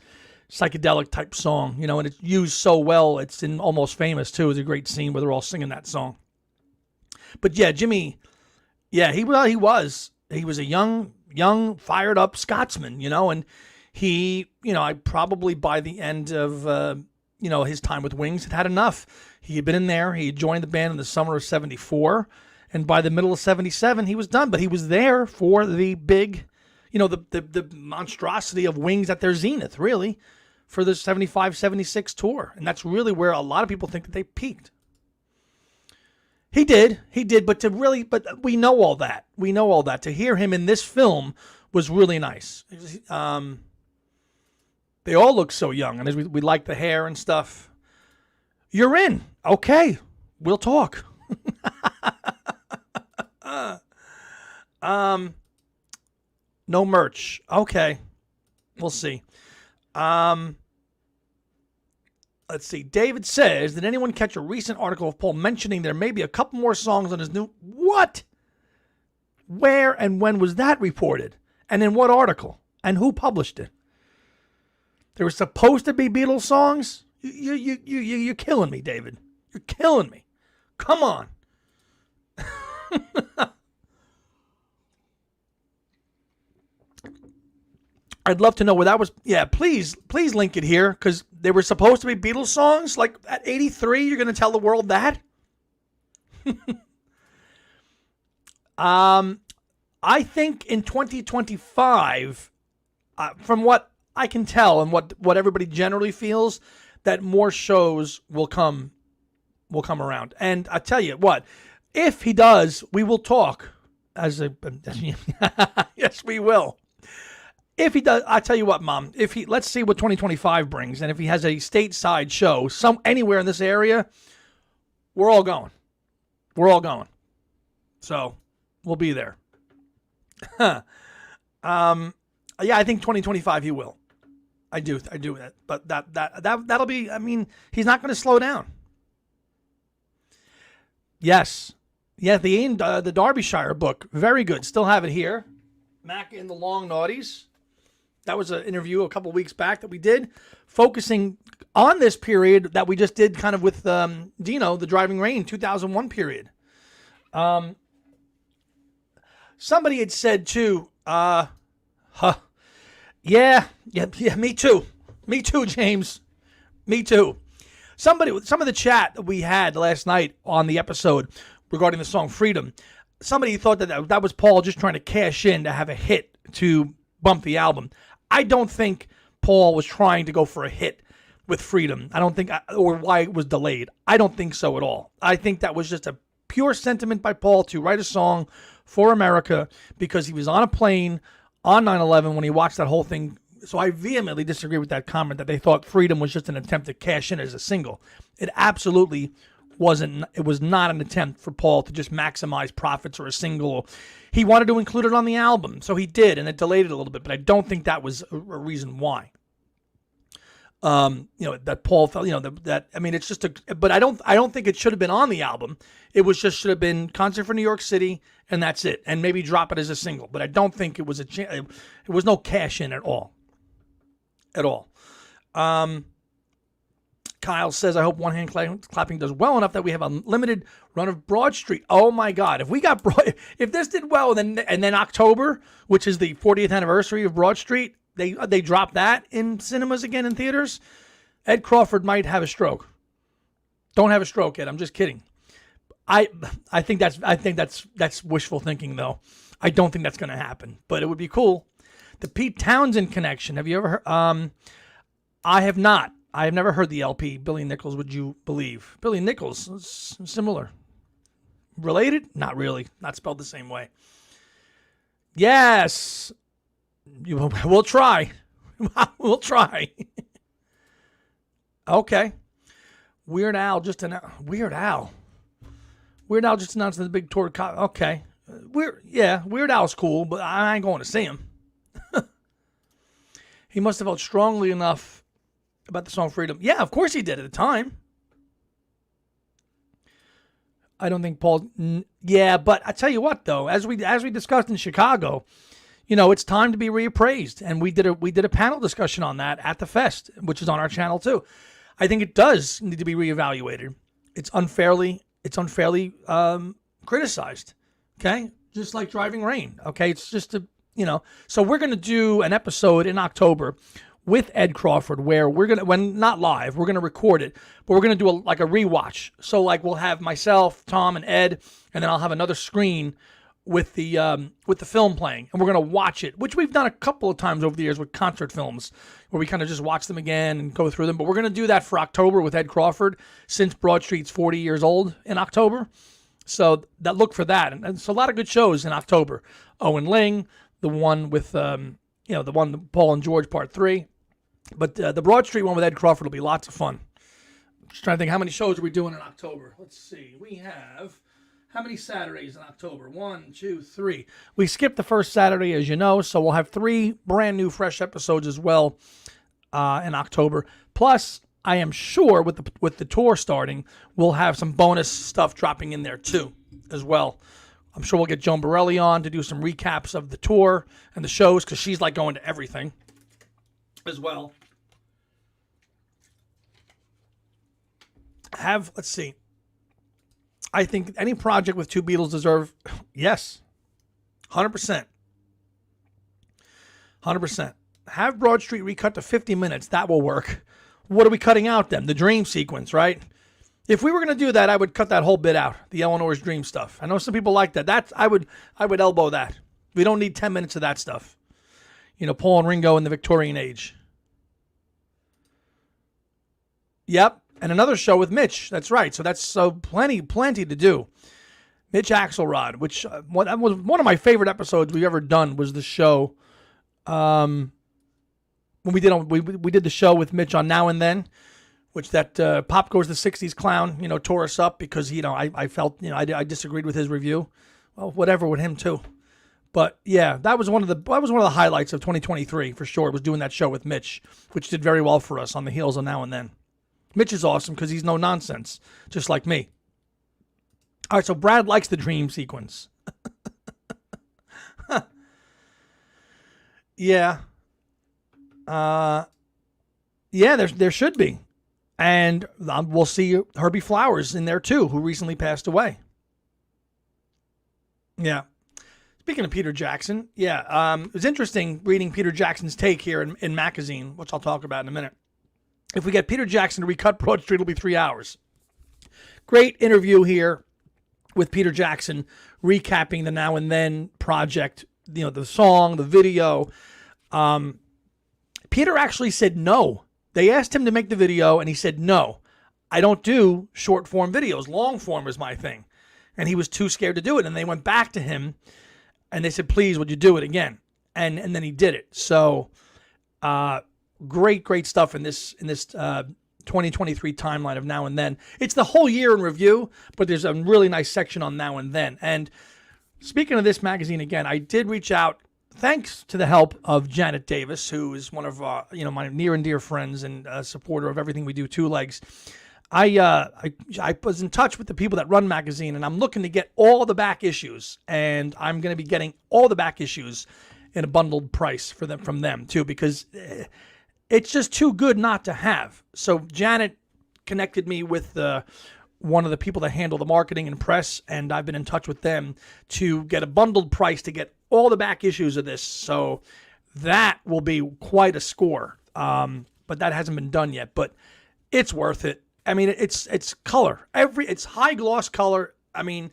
psychedelic type song, and it's used so well. It's in Almost Famous, too. It's a great scene where they're all singing that song. But yeah, Jimmy, he was a young, fired up Scotsman, and he, I probably by the end of, his time with Wings had enough. He had been in there. He had joined the band in the summer of 74. And by the middle of 77, he was done. But he was there for the big, the monstrosity of Wings at their zenith, really, for the 75, 76 tour. And that's really where a lot of people think that they peaked. He did, but we know all that. To hear him in this film was really nice. They all look so young, and we like the hair and stuff. You're in. Okay, we'll talk. No merch. Okay, we'll see. Let's see. David says, did anyone catch a recent article of Paul mentioning there may be a couple more songs on his new... What? Where and when was that reported? And in what article? And who published it? There were supposed to be Beatles songs? You're killing me, David. You're killing me. Come on. I'd love to know where that was. Yeah, please link it here, because they were supposed to be Beatles songs. Like at 83, you're going to tell the world that? I think in 2025, from what I can tell and what everybody generally feels, that more shows will come around. And I tell you what, if he does, we will talk. Yes, we will. If he does, I tell you what, Mom. Let's see what 2025 brings, and if he has a stateside show anywhere in this area, we're all going. We're all going. So we'll be there. Yeah, I think 2025 he will. I do. But that'll be. I mean, he's not going to slow down. Yes, yeah. The Derbyshire book, very good. Still have it here. Mac in the Long Naughties. That was an interview a couple weeks back that we did, focusing on this period that we just did, kind of with Dino, the Driving Rain 2001 period. Somebody had said too, yeah, me too, James, me too. Some of the chat that we had last night on the episode regarding the song Freedom, somebody thought that was Paul just trying to cash in to have a hit to bump the album. I don't think Paul was trying to go for a hit with Freedom. I don't think, or why it was delayed. I don't think so at all. I think that was just a pure sentiment by Paul to write a song for America because he was on a plane on 9/11 when he watched that whole thing. So I vehemently disagree with that comment that they thought Freedom was just an attempt to cash in as a single. It absolutely wasn't. It was not an attempt for Paul to just maximize profits or a single. He wanted to include it on the album, so he did, and it delayed it a little bit. But I don't think that was a reason why. That Paul felt. I mean, it's just a. But I don't think it should have been on the album. It was just should have been concert for New York City, and that's it. And maybe drop it as a single. But I don't think it was it was no cash in at all. At all. Kyle says, I hope One Hand Clapping does well enough that we have a limited run of Broad Street. Oh my God. If this did well, and then October, which is the 40th anniversary of Broad Street, they drop that in cinemas again in theaters, Ed Crawford might have a stroke. Don't have a stroke, Ed. I'm just kidding. I think that's wishful thinking though. I don't think that's going to happen, but it would be cool. The Pete Townsend connection. Have you ever heard? I have not. I have never heard the LP, Billy Nichols, would you believe? Billy Nichols, similar. Related? Not really. Not spelled the same way. Yes. We'll try. We'll try. Okay. Weird Al just announced. Weird Al just announced the big tour. Okay. Weird Al's cool, but I ain't going to see him. He must have felt strongly enough about the song Freedom. Yeah, of course he did at the time. I don't think Paul. Yeah, but I tell you what, though, as we discussed in Chicago, it's time to be reappraised, and we did a panel discussion on that at the fest, which is on our channel too. I think it does need to be reevaluated. It's unfairly criticized. Okay, just like Driving Rain. Okay, it's just So we're gonna do an episode in October with Ed Crawford, where we're going to, when not live, we're going to record it, but we're going to do a rewatch. So we'll have myself, Tom, and Ed, and then I'll have another screen with the film playing, and we're going to watch it, which we've done a couple of times over the years with concert films, where we kind of just watch them again and go through them. But we're going to do that for October with Ed Crawford, since Broad Street's 40 years old in October. So look for that. And it's a lot of good shows in October. Owen Ling, the one with, the one, Paul and George, Part 3. But the Broad Street one with Ed Crawford will be lots of fun. Just trying to think, how many shows are we doing in October? Let's see. We have, how many Saturdays in October? 1, 2, 3. We skipped the first Saturday, as you know, so we'll have 3 brand new, fresh episodes as well in October. Plus, I am sure with the tour starting, we'll have some bonus stuff dropping in there too, as well. I'm sure we'll get Joan Borelli on to do some recaps of the tour and the shows, because she's going to everything as well. Let's see. I think any project with 2 Beatles deserve, yes, 100%. 100%. Have Broad Street recut to 50 minutes. That will work. What are we cutting out then? The dream sequence, right? If we were going to do that, I would cut that whole bit out. The Eleanor's dream stuff. I know some people like that. I would elbow that. We don't need 10 minutes of that stuff. Paul and Ringo in the Victorian age. Yep. And another show with Mitch. That's right. So that's plenty to do. Mitch Axelrod, which that was one of my favorite episodes we've ever done, was the show When we did the show with Mitch on Now and Then, which that Pop Goes the 60s clown, tore us up because, I felt, I disagreed with his review. Well, whatever with him too. But yeah, that was one of the highlights of 2023 for sure. Was doing that show with Mitch, which did very well for us on the heels of Now and Then. Mitch is awesome because he's no nonsense, just like me. All right, so Brad likes the dream sequence. Yeah. Yeah, there should be. And we'll see Herbie Flowers in there too, who recently passed away. Yeah. Speaking of Peter Jackson, it was interesting reading Peter Jackson's take here in maccazine, which I'll talk about in a minute. If we get Peter Jackson to recut Broad Street, it'll be 3 hours. Great interview here with Peter Jackson, recapping the Now and Then project, the song, the video. Peter actually said no. They asked him to make the video, and he said, no, I don't do short form videos. Long form is my thing. And he was too scared to do it. And they went back to him, and they said, please, would you do it again? And then he did it. So great stuff in this 2023 timeline of Now and Then. It's the whole year in review, but there's a really nice section on Now and Then. And speaking of this magazine again, I did reach out, thanks to the help of Janet Davis, who is one of my near and dear friends and a supporter of everything we do, Two Legs. I was in touch with the people that run maccazine, and I'm looking to get all the back issues, and I'm going to be getting all the back issues in a bundled price from them too, because it's just too good not to have. So Janet connected me with one of the people that handle the marketing and press, and I've been in touch with them to get a bundled price to get all the back issues of this. So that will be quite a score. But that hasn't been done yet, but it's worth it. I mean, it's color. It's high gloss color. I mean,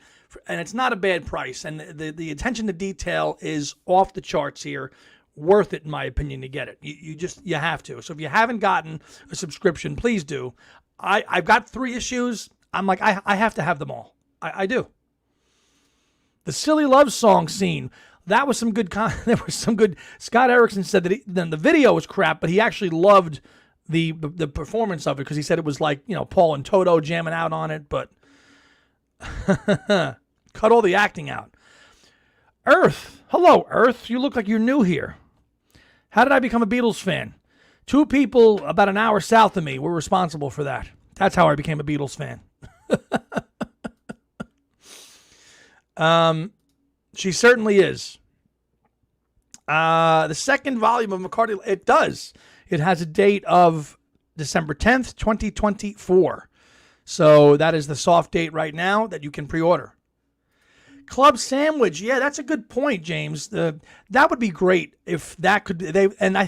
and it's not a bad price. And the attention to detail is off the charts here. Worth it, in my opinion, to get it. You have to. So if you haven't gotten a subscription, please do. I've got 3 issues. I'm like, I have to have them all. I do. The Silly Love Song scene. That was some good. There was some good. Scott Erickson said that then the video was crap, but he actually loved the performance of it because he said it was like, Paul and Toto jamming out on it, but cut all the acting out. Earth. Hello, Earth. You look like you're new here. How did I become a Beatles fan? 2 people about an hour south of me were responsible for that. That's how I became a Beatles fan. She certainly is. The second volume of McCartney, it does. It has a date of December 10th, 2024. So that is the soft date right now that you can pre-order. Club Sandwich. Yeah, that's a good point, James. That would be great if that could be. And I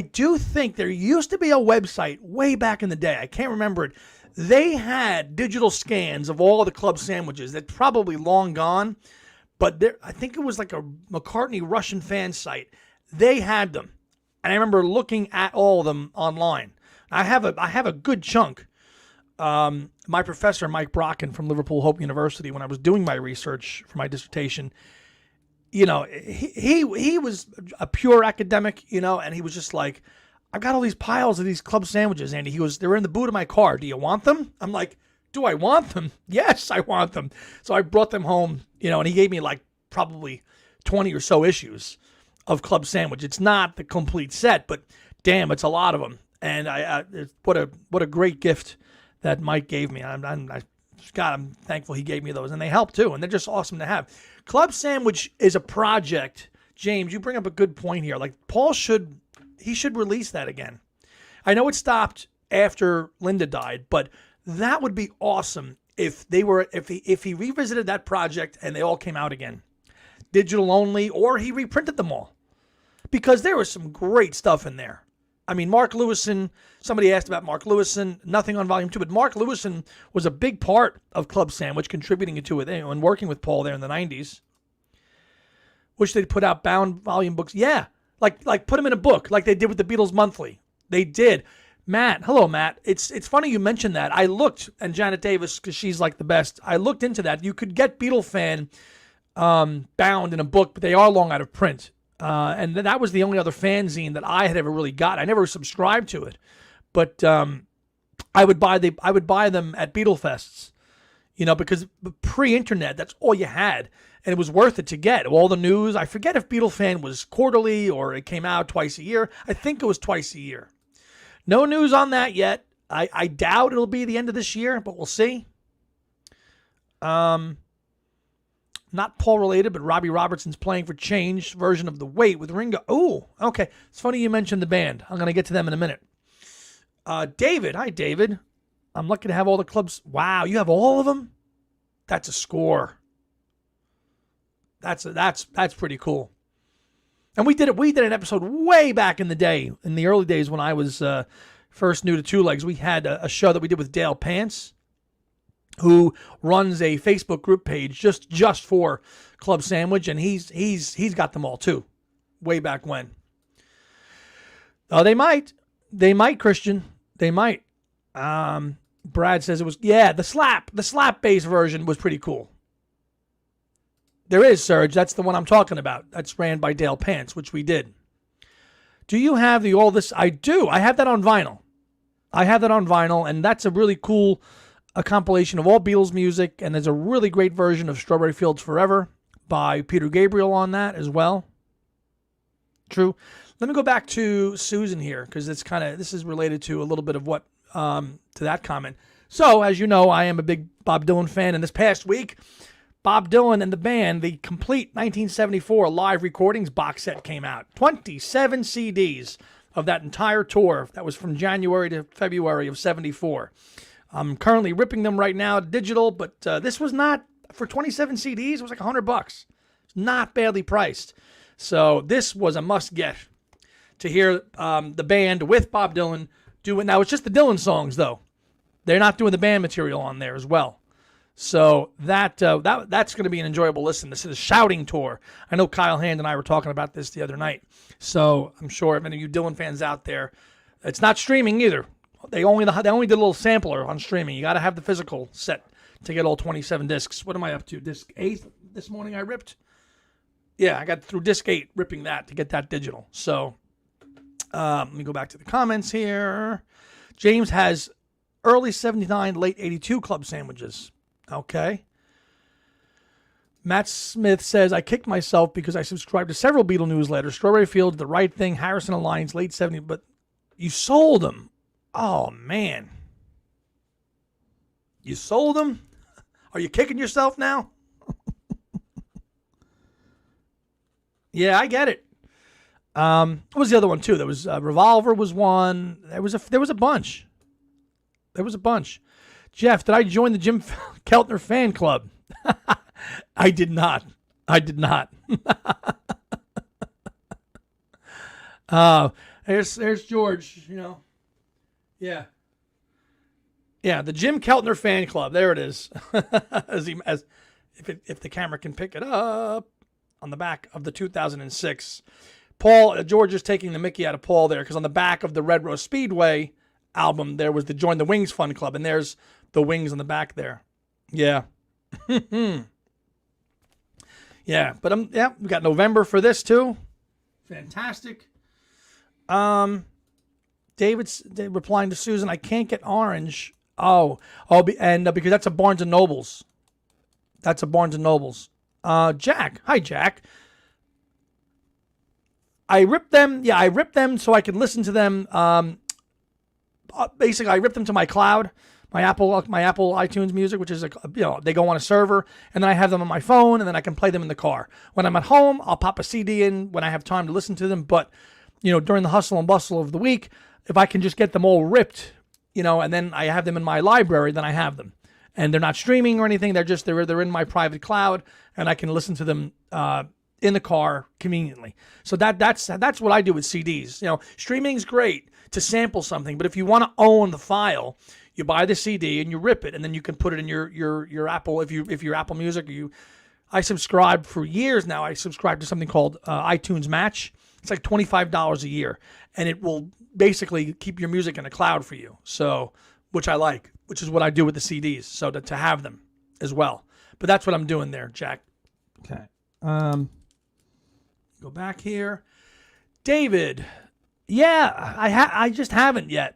do think there used to be a website way back in the day. I can't remember it. They had digital scans of all the club sandwiches. That's probably long gone. But I think it was like a McCartney Russian fan site. They had them. And I remember looking at all of them online. I have a good chunk. My professor, Mike Brocken from Liverpool Hope University, when I was doing my research for my dissertation, he was a pure academic, and he was just like, I've got all these piles of these club sandwiches, Andy. He goes, they're in the boot of my car. Do you want them? I'm like, do I want them? Yes, I want them. So I brought them home, and he gave me like probably 20 or so issues of Club Sandwich. It's not the complete set, but damn, it's a lot of them. And what a great gift that Mike gave me. I'm thankful he gave me those, and they help too, and they're just awesome to have. Club Sandwich is a project. James, you bring up a good point here. Like Paul should release that again. I know it stopped after Linda died, but that would be awesome if he revisited that project and they all came out again, digital only, or he reprinted them all, because there was some great stuff in there. I mean, Mark Lewison, somebody asked about Mark Lewison, nothing on volume 2, but Mark Lewison was a big part of Club Sandwich, contributing to it and working with Paul there in the 90s. Wish they'd put out bound volume books. Yeah, like put them in a book like they did with the Beatles Monthly. They did. Matt, hello, Matt. It's funny you mentioned that. I looked, and Janet Davis, because she's like the best, I looked into that. You could get Beatle Fan bound in a book, but they are long out of print. And that was the only other fanzine that I had ever really got. I never subscribed to it, but I would buy them at Beatle Fests, because pre-internet, that's all you had, and it was worth it to get all the news. I forget if Beatle Fan was quarterly or it came out twice a year. I think it was twice a year. No news on that yet. I doubt it'll be the end of this year, but we'll see. Not Paul related, but Robbie Robertson's Playing for Change version of The Wait with Ringo. Oh, okay. It's funny you mentioned the band. I'm going to get to them in a minute. David. Hi, David. I'm lucky to have all the clubs. Wow, you have all of them? That's a score. That's pretty cool. And we did an episode way back in the day, in the early days when I was first new to Two Legs. We had a show that we did with Dale Pants, who runs a Facebook group page just for Club Sandwich, and he's got them all too, way back when. Oh, they might, Christian, they might. Brad says it was, the slap bass version was pretty cool. There is, Serge. That's the one I'm talking about. That's ran by Dale Pants, which we did. Do you have the All This? I do. I have that on vinyl. And that's a really cool compilation of all Beatles music, and there's a really great version of Strawberry Fields Forever by Peter Gabriel on that as well. True. Let me go back to Susan here, because this is related to a little bit of what to that comment. So, as you know, I am a big Bob Dylan fan, and this past week, Bob Dylan and the band, the complete 1974 live recordings box set came out. 27 CDs of that entire tour. That was from January to February of 74. I'm currently ripping them right now digital, but this was not, for 27 CDs, it was like $100. It's not badly priced. So this was a must get to hear the band with Bob Dylan do it. Now, it's just the Dylan songs, though. They're not doing the band material on there as well. So that's going to be an enjoyable listen. This is a shouting tour. I know Kyle Hand and I were talking about this the other night. So I'm sure if any of you Dylan fans out there, it's not streaming either. They only did a little sampler on streaming. You got to have the physical set to get all 27 discs. What am I up to? Disc 8 this morning I ripped? Yeah, I got through disc 8 ripping that to get that digital. So let me go back to the comments here. James has early 79, late 82 club sandwiches. Okay. Matt Smith says, I kicked myself because I subscribed to several Beatle newsletters. Strawberry Fields, The Right Thing, Harrison Alliance, late 70s, but you sold them. Oh, man. You sold them? Are you kicking yourself now? Yeah, I get it. What was the other one, too? There was Revolver was one. There was a bunch. Jeff, did I join the Jim Keltner fan club? I did not. There's George, Yeah. Yeah, the Jim Keltner fan club. There it is. If the camera can pick it up on the back of the 2006. George is taking the Mickey out of Paul there, because on the back of the Red Rose Speedway album, there was the Join the Wings Fun Club, and there's the wings on the back there. Yeah. Yeah, but we got November for this too. Fantastic. David's replying to Susan, I can't get orange. Because that's a Barnes and Nobles. Jack. Hi, Jack. I ripped them. Yeah, I ripped them so I could listen to them. Basically, I ripped them to my cloud, my Apple iTunes Music, which is they go on a server, and then I have them on my phone, and then I can play them in the car. When I'm at home, I'll pop a CD in when I have time to listen to them. But during the hustle and bustle of the week, if I can just get them all ripped, and then I have them in my library, then I have them, and they're not streaming or anything. They're in my private cloud, and I can listen to them in the car conveniently. So that's what I do with CDs. Streaming's great to sample something, but if you want to own the file, you buy the CD and you rip it, and then you can put it in your Apple. If you're Apple Music, I subscribe for years now. I subscribe to something called iTunes Match. It's like $25 a year, and it will basically keep your music in a cloud for you. So, which I like, which is what I do with the CDs. So to have them as well. But that's what I'm doing there, Jack. Okay. Go Go back here. David. Yeah, I just haven't yet.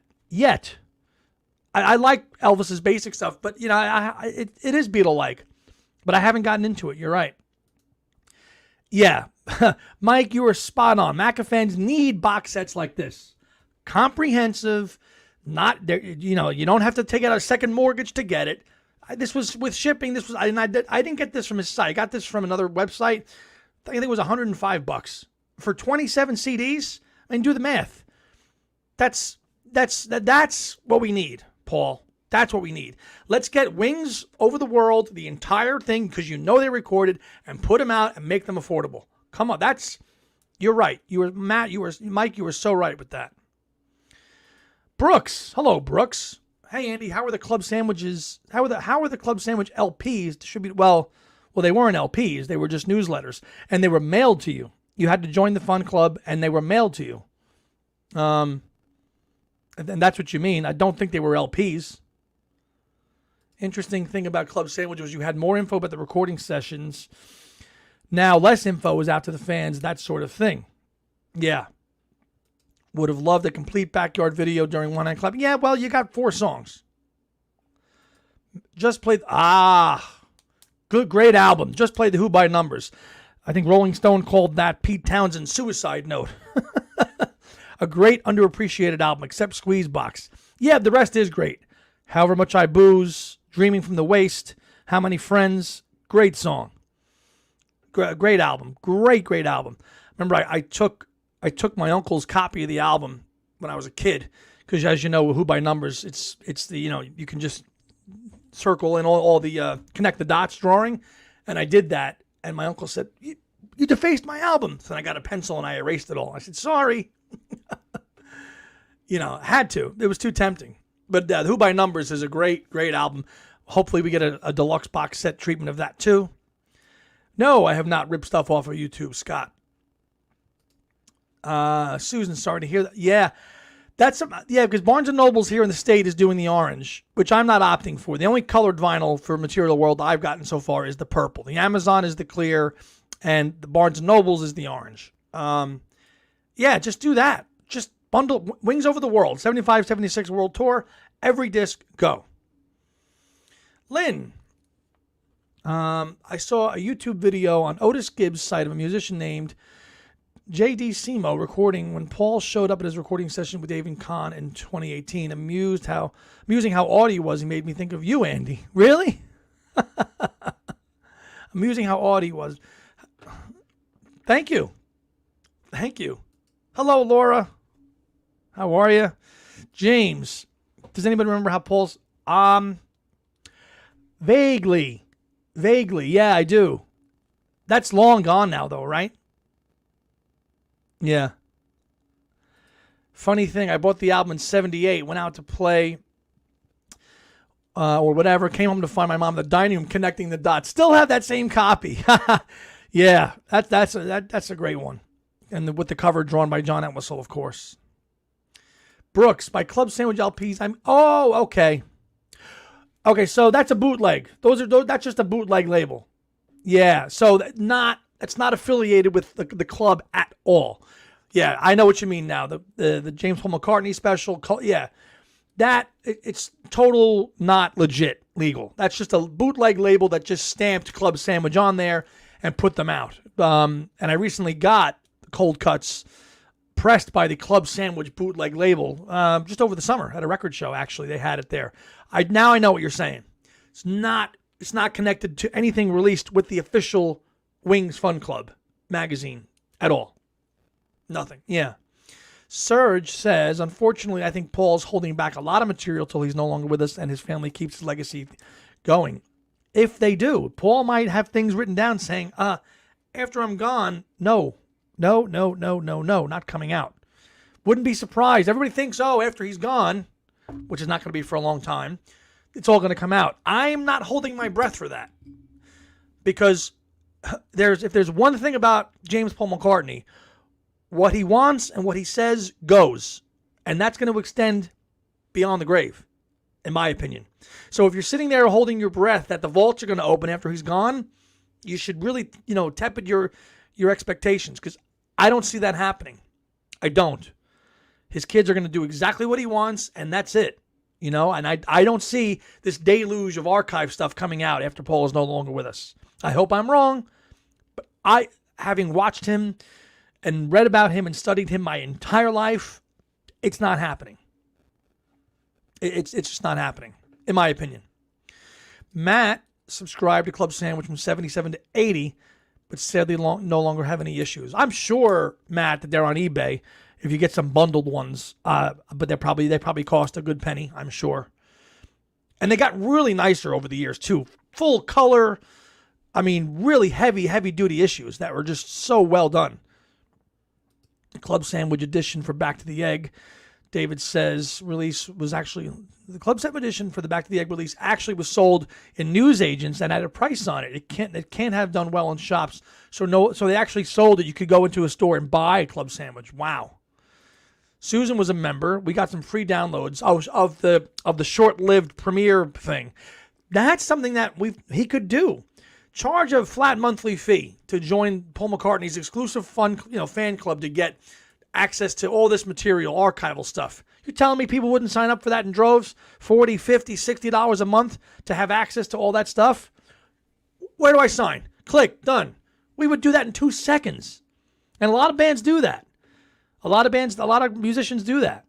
I like Elvis's basic stuff, but it is Beatle-like. But I haven't gotten into it. You're right. Yeah. Mike, you were spot on. Macca fans need box sets like this. Comprehensive, not there. You don't have to take out a second mortgage to get it. This was with shipping. I didn't get this from his site. I got this from another website. I think it was $105 for 27 CDs. I mean, do the math. That's what we need, Paul. That's what we need. Let's get Wings Over the World, the entire thing, because they recorded, and put them out and make them affordable. Come on, you're right. Mike, you were so right with that. Brooks. Hello, Brooks. Hey, Andy, how are the club sandwiches? How are the club sandwich LPs distributed? Well, they weren't LPs. They were just newsletters, and they were mailed to you. You had to join the fun club, and they were mailed to you. And that's what you mean. I don't think they were LPs. Interesting thing about Club Sandwich was you had more info about the recording sessions. Now less info was out to the fans, that sort of thing. Yeah. Would have loved a complete backyard video during One Night Club. Yeah, well, you got 4 songs. Just played. Great album. Just played The Who by Numbers. I think Rolling Stone called that Pete Townsend's suicide note. A great underappreciated album, except Squeeze Box. Yeah, the rest is great. However Much I Booze, Dreaming from the Waste, How Many Friends, great song. Great album. Great album. Remember, I took my uncle's copy of the album when I was a kid, because as you know, Who by Numbers, it's the, you can just circle in all the connect the dots drawing, and I did that, and my uncle said, you defaced my album. So I got a pencil and I erased it all. I said, sorry. Had to. It was too tempting. But Who by Numbers is a great album. Hopefully we get a deluxe box set treatment of that too. No, I have not ripped stuff off of YouTube, Scott. Susan, sorry to hear that. Yeah, because Barnes & Noble's here in the state is doing the orange, which I'm not opting for. The only colored vinyl for Material World I've gotten so far is the purple. The Amazon is the clear, and the Barnes & Noble's is the orange. Just do that. Just bundle Wings Over the World, 75, 76 World Tour, every disc, go. Lynn, I saw a YouTube video on Otis Gibbs' site of a musician named J.D. Simo recording when Paul showed up at his recording session with David Kahn in 2018. Amusing how odd he was. He made me think of you, Andy. Really? Amusing how odd he was. Thank you. Hello, Laura. How are you? James. Does anybody remember how Paul's... Vaguely. Yeah, I do. That's long gone now, though, right? Yeah. Funny thing, I bought the album in 78, went out to play or whatever, came home to find my mom in the dining room connecting the dots. Still have that same copy. Yeah, that's a great one. And with the cover drawn by John Entwistle, of course. Brooks, by Club Sandwich LPs. Okay. Okay, so that's a bootleg. That's just a bootleg label. Yeah, so it's not affiliated with the club at all. Yeah, I know what you mean now. The James Paul McCartney special. Yeah, it's total not legit legal. That's just a bootleg label that just stamped Club Sandwich on there and put them out. And I recently got Cold Cuts pressed by the Club Sandwich bootleg label just over the summer at a record show. Actually, they had it there. Now I know what you're saying. It's not connected to anything released with the official Wings Fun Club magazine at all. Nothing. Yeah. Serge says, unfortunately, I think Paul's holding back a lot of material till he's no longer with us and his family keeps his legacy going. If they do, Paul might have things written down saying, after I'm gone, no, not coming out. Wouldn't be surprised. Everybody thinks, after he's gone, which is not going to be for a long time, it's all going to come out. I'm not holding my breath for that. Because if there's one thing about James Paul McCartney, what he wants and what he says goes. And that's going to extend beyond the grave, in my opinion. So if you're sitting there holding your breath that the vaults are going to open after he's gone, you should really, temper your expectations. Because I don't see that happening. I don't. His kids are going to do exactly what he wants, and that's it. And I don't see this deluge of archive stuff coming out after Paul is no longer with us. I hope I'm wrong, but having watched him and read about him and studied him my entire life, it's not happening. It's just not happening, in my opinion. Matt subscribed to Club Sandwich from 77 to 80, but sadly no longer have any issues. I'm sure, Matt, that they're on eBay if you get some bundled ones, but they probably cost a good penny, I'm sure. And they got really nicer over the years, too. Full color, really heavy duty issues that were just so well done. Club Sandwich edition for Back to the Egg, David says, the Club Sandwich edition for the Back to the Egg release actually was sold in newsagents and had a price on it. It can't have done well in shops. So they actually sold it. You could go into a store and buy a Club Sandwich. Wow. Susan was a member. We got some free downloads of the short-lived premiere thing. That's something that he could do. Charge a flat monthly fee to join Paul McCartney's exclusive fan club to get access to all this material, archival stuff. You telling me people wouldn't sign up for that in droves? $40, $50, $60 a month to have access to all that stuff? Where do I sign? Click, done. We would do that in 2 seconds. And a lot of bands do that. A lot of musicians do that.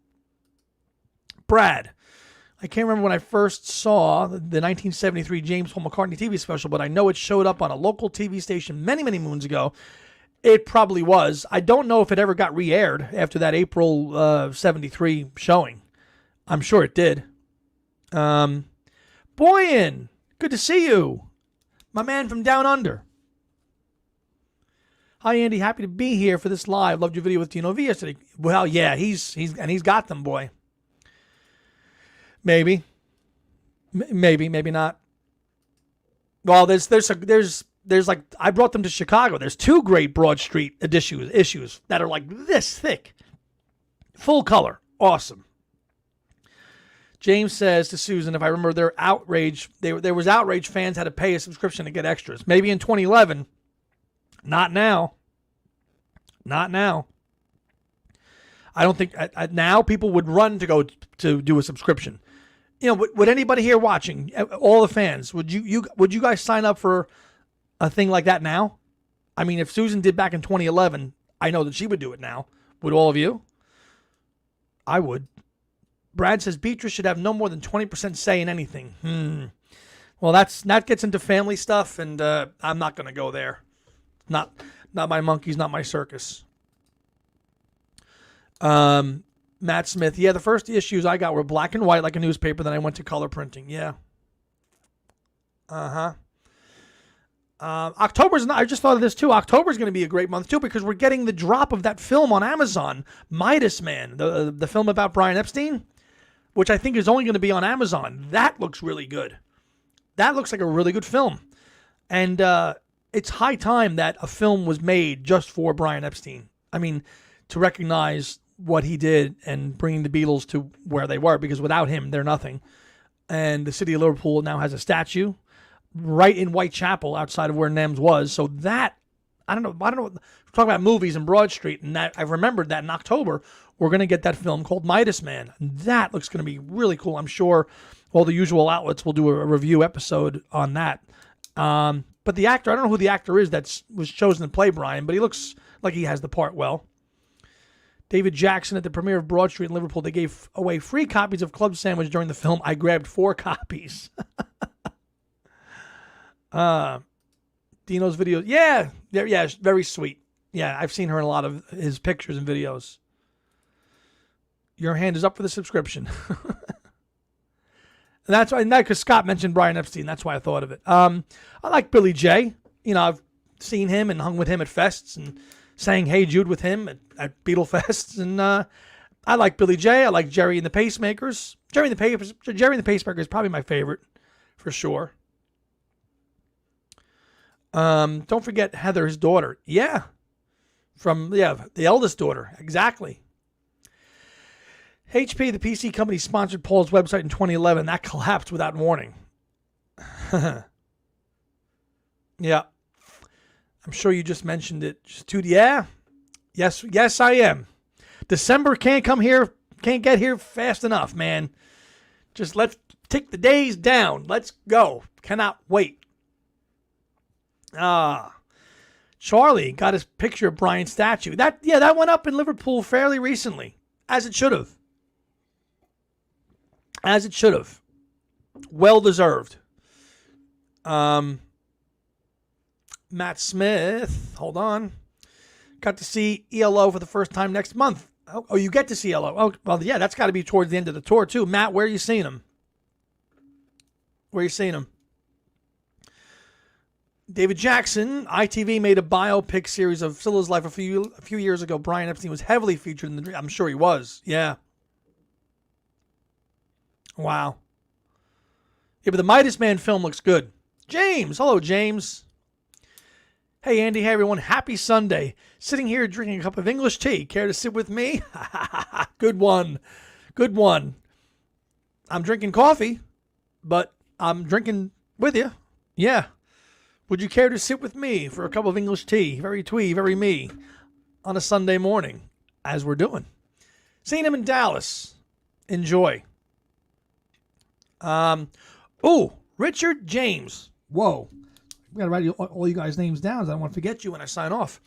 Brad, I can't remember when I first saw the 1973 James Paul McCartney TV special, but I know it showed up on a local TV station many, many moons ago. It probably was. I don't know if it ever got re-aired after that April 73 showing. I'm sure it did. Boyan, good to see you. My man from down under. Hi, Andy. Happy to be here for this live. Loved your video with Dino V yesterday. Well, yeah, he's got them, boy. Maybe not. Well, there's like, I brought them to Chicago. There's 2 great Broad Street issues that are like this thick. Full color. Awesome. James says to Susan, if I remember their outrage, there was outrage fans had to pay a subscription to get extras. Maybe in 2011. Not now. Not now. I don't think now people would run to go to do a subscription. Would anybody here watching, all the fans, would you guys sign up for a thing like that now? If Susan did back in 2011, I know that she would do it now. Would all of you? I would. Brad says Beatrice should have no more than 20% say in anything. Well, that gets into family stuff, and I'm not going to go there. Not my monkeys, not my circus. Matt Smith. Yeah, the first issues I got were black and white like a newspaper. Then I went to color printing. Yeah. October's not. I just thought of this too. October's going to be a great month too because we're getting the drop of that film on Amazon, Midas Man, the film about Brian Epstein, which I think is only going to be on Amazon. That looks really good. That looks like a really good film, and it's high time that a film was made just for Brian Epstein. To recognize what he did and bringing the Beatles to where they were, because without him, they're nothing. And the city of Liverpool now has a statue right in Whitechapel outside of where NEMS was. So that, I don't know. We're talking about movies in Broad Street, and that I remembered that in October, we're going to get that film called Midas Man. And that looks going to be really cool. I'm sure all the usual outlets will do a review episode on that. But the actor, I don't know who the actor is that was chosen to play Brian, but he looks like he has the part well. David Jackson, at the premiere of Broad Street in Liverpool, they gave away free copies of Club Sandwich during the film. I grabbed 4 copies. Dino's videos. Yeah, very sweet. Yeah, I've seen her in a lot of his pictures and videos. Your hand is up for the subscription. That's why, because Scott mentioned Brian Epstein. That's why I thought of it. I like Billy J. I've seen him and hung with him at fests and sang Hey Jude with him at Beatle fests. And I like Billy J. I like Jerry and the Pacemakers. Jerry and the Pacemaker is probably my favorite, for sure. Don't forget Heather, his daughter. Yeah. The eldest daughter. Exactly. HP, the PC company, sponsored Paul's website in 2011. That collapsed without warning. Yeah. I'm sure you just mentioned it. Yeah. Yes, I am. December can't get here fast enough, man. Just let's tick the days down. Let's go. Cannot wait. Charlie got his picture of Brian's statue. That went up in Liverpool fairly recently, as it should have. As it should have. Well deserved. Matt Smith, hold on. Got to see ELO for the first time next month. Oh, you get to see ELO. Oh, well, yeah, that's got to be towards the end of the tour, too. Matt, where are you seeing him? David Jackson, ITV made a biopic series of Scylla's life a few years ago. Brian Epstein was heavily featured in the... I'm sure he was. Yeah. Wow. Yeah, but the Midas Man film looks good. James. Hello, James. Hey, Andy. Hey, everyone. Happy Sunday. Sitting here drinking a cup of English tea. Care to sit with me? Good one. Good one. I'm drinking coffee, but I'm drinking with you. Yeah. Would you care to sit with me for a cup of English tea? Very twee, very me. On a Sunday morning, as we're doing. Seeing him in Dallas. Enjoy. Richard James. Whoa. We got to write all you guys' names down. I don't want to forget you when I sign off.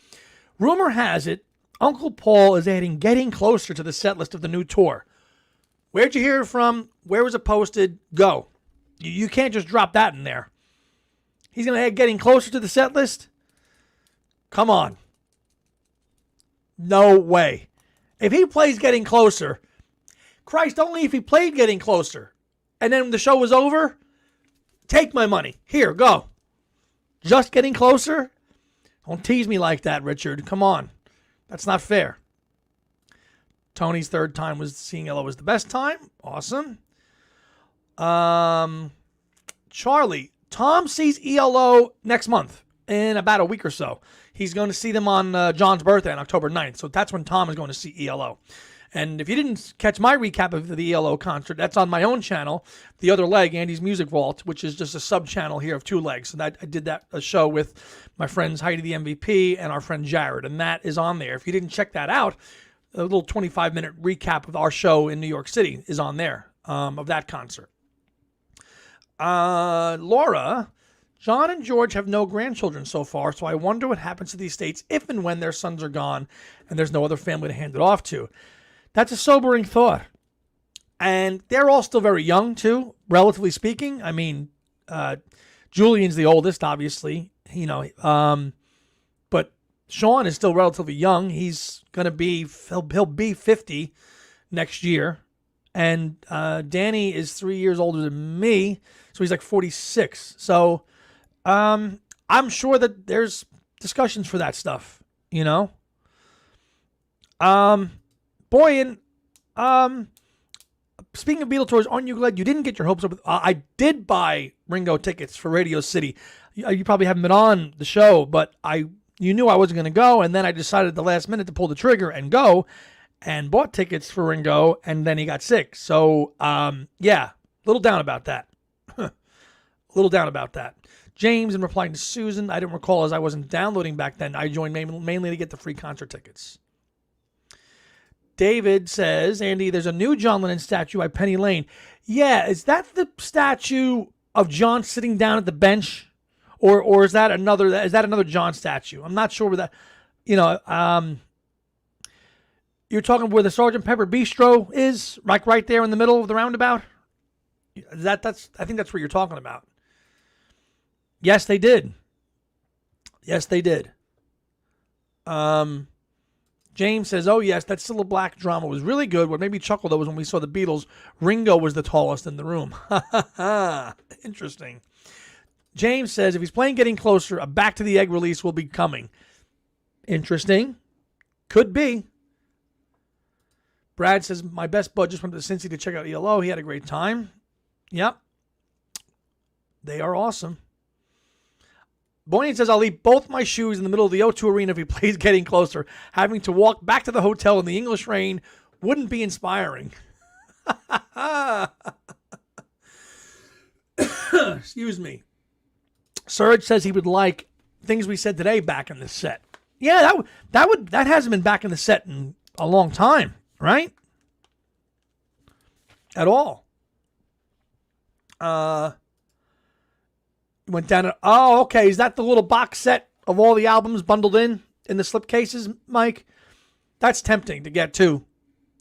Rumor has it, Uncle Paul is adding Getting Closer to the set list of the new tour. Where'd you hear it from? Where was it posted? Go. You can't just drop that in there. He's going to add Getting Closer to the set list? Come on. No way. If he plays Getting Closer, Christ, only if he played Getting Closer, and then when the show was over, take my money. Here, go. Just Getting Closer? Don't tease me like that, Richard. Come on. That's not fair. Tony's third time was seeing ELO was the best time. Awesome. Charlie. Tom sees ELO next month in about a week or so. He's going to see them on John's birthday on October 9th. So that's when Tom is going to see ELO. And if you didn't catch my recap of the ELO concert, that's on my own channel, The Other Leg, Andy's Music Vault, which is just a sub-channel here of Two Legs. And I did a show with my friends Heidi the MVP and our friend Jared, and that is on there. If you didn't check that out, a little 25-minute recap of our show in New York City is on there, of that concert. Laura, John and George have no grandchildren so far, so I wonder what happens to these states if and when their sons are gone and there's no other family to hand it off to. That's a sobering thought. And they're all still very young, too, relatively speaking. I mean, Julian's the oldest, obviously, but Sean is still relatively young. He's going to be, he'll be 50 next year. And Danny is 3 years older than me, so he's like 46. So I'm sure that there's discussions for that stuff, Boyan, speaking of Beatles tours, aren't you glad you didn't get your hopes up? I did buy Ringo tickets for Radio City. You probably haven't been on the show, but you knew I wasn't going to go, and then I decided at the last minute to pull the trigger and go, and bought tickets for Ringo, and then he got sick. So, yeah, a little down about that. James, in replying to Susan, I didn't recall as I wasn't downloading back then. I joined mainly to get the free concert tickets. David says, Andy, there's a new John Lennon statue by Penny Lane. Yeah, is that the statue of John sitting down at the bench? Or is that another John statue? I'm not sure where that, you're talking where the Sgt. Pepper Bistro is, like right there in the middle of the roundabout? I think that's where you're talking about. Yes, they did. James says, oh, yes, that Cilla Black drama was really good. What made me chuckle, though, was when we saw the Beatles, Ringo was the tallest in the room. Interesting. James says, if he's playing Getting Closer, a Back to the Egg release will be coming. Interesting. Could be. Brad says, my best bud just went to Cincy to check out ELO. He had a great time. Yep. They are awesome. Boyan says, I'll leave both my shoes in the middle of the O2 Arena if he plays Getting Closer. Having to walk back to the hotel in the English rain wouldn't be inspiring. Excuse me. Serge says he would like things we said today back in this set. Yeah, that hasn't been back in the set in a long time, right? At all. Went down to, oh, okay. Is that the little box set of all the albums bundled in the slipcases, Mike? That's tempting to get too.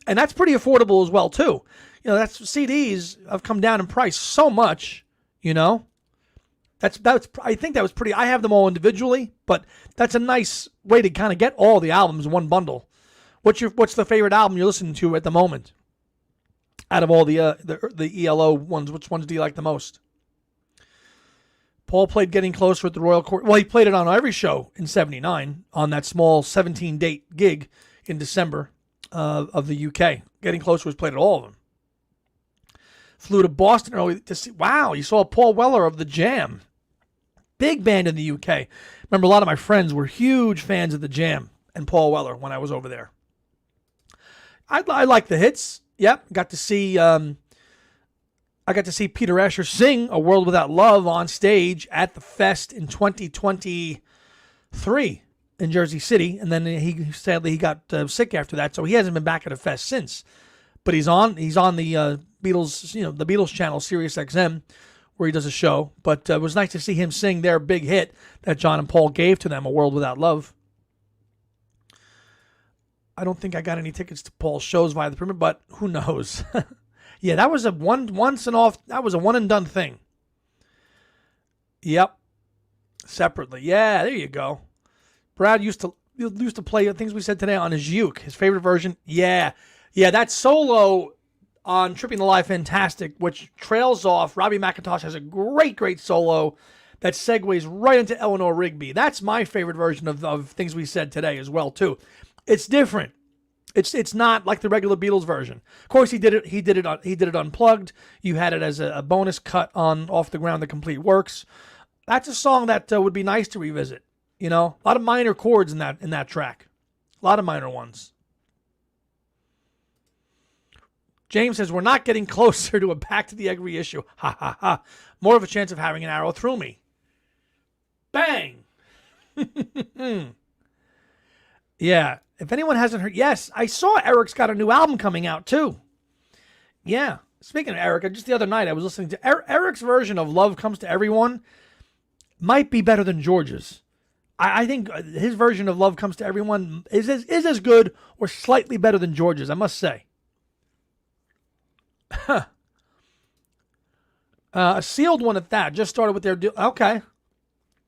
And that's pretty affordable as well, too. You know, that's CDs have come down in price so much, you know. That's I think that was pretty. I have them all individually, but that's a nice way to kind of get all the albums in one bundle. What's the favorite album you're listening to at the moment? Out of all the ELO ones, which ones do you like the most? Paul played Getting Closer at the Royal Court. Well, he played it on every show in '79 on that small 17-date gig in December of the UK. Getting Closer was played at all of them. Flew to Boston early to see. Wow, you saw Paul Weller of the Jam. Big band in the UK. Remember, a lot of my friends were huge fans of the Jam and Paul Weller when I was over there. I like the hits. Yep, got to see. I got to see Peter Asher sing "A World Without Love" on stage at the Fest in 2023 in Jersey City, and then he sadly got sick after that, so he hasn't been back at a Fest since. But he's on the Beatles, the Beatles channel, Sirius XM, where he does a show. But it was nice to see him sing their big hit that John and Paul gave to them, "A World Without Love." I don't think I got any tickets to Paul's shows via the permit, but who knows? Yeah, that was a one and done thing. Yep. Separately. Yeah, there you go. Brad used to play things we said today on his uke. His favorite version. Yeah, that solo on Tripping the Life Fantastic, which trails off. Robbie McIntosh has a great solo that segues right into Eleanor Rigby. That's my favorite version of things we said today as well, too. It's different. It's not like the regular Beatles version. Of course, he did it unplugged. You had it as a bonus cut on Off the Ground, The Complete Works. That's a song that would be nice to revisit. You know, a lot of minor chords in that track, a lot of minor ones. James says, we're not getting closer to a Back to the Egg reissue. Ha ha ha. More of a chance of having an arrow through me. Bang. Yeah. If anyone hasn't heard, yes, I saw Eric's got a new album coming out too. Yeah. Speaking of Eric, just the other night I was listening to Eric's version of Love Comes to Everyone might be better than George's. I think his version of Love Comes to Everyone is as good or slightly better than George's, I must say. A sealed one at that. Just started with their deal. Okay.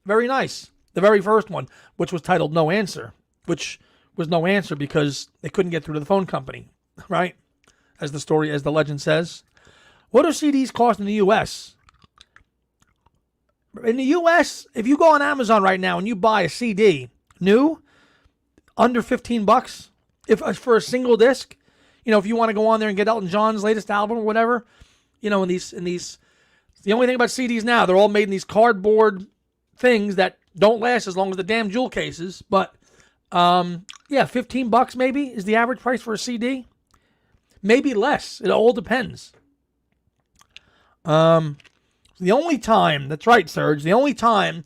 Very nice. The very first one, which was titled No Answer, which was no answer because they couldn't get through to the phone company, right? As the legend says. What do CDs cost in the U.S.? In the U.S., if you go on Amazon right now and you buy a CD, new, under $15, if for a single disc, if you want to go on there and get Elton John's latest album or whatever, in these, the only thing about CDs now, they're all made in these cardboard things that don't last as long as the damn jewel cases, but $15 maybe is the average price for a CD. Maybe less. It all depends. The only time, that's right, Serge, the only time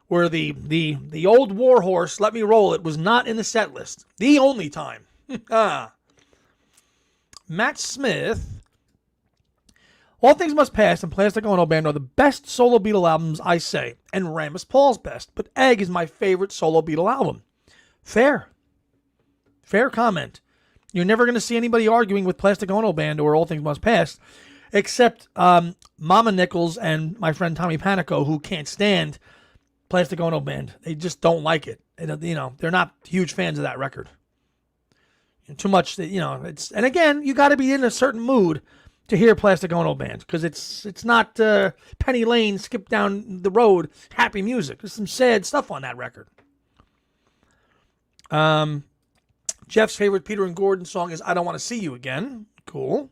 where the old warhorse Let Me Roll It was not in the set list. The only time. Matt Smith. All Things Must Pass and Plastic Ono Band are the best solo Beatle albums, I say, and Ram is Paul's best, but Egg is my favorite solo Beatle album. Fair comment. You're never going to see anybody arguing with Plastic Ono Band or All Things Must Pass, except Mama Nichols and my friend Tommy Panico, who can't stand Plastic Ono Band. They just don't like it. They're not huge fans of that record. Too much, it's, and again, you got to be in a certain mood to hear Plastic Ono Band, because it's not Penny Lane, Skip Down the Road, happy music. There's some sad stuff on that record. Jeff's favorite Peter and Gordon song is I Don't Want to See You Again. Cool.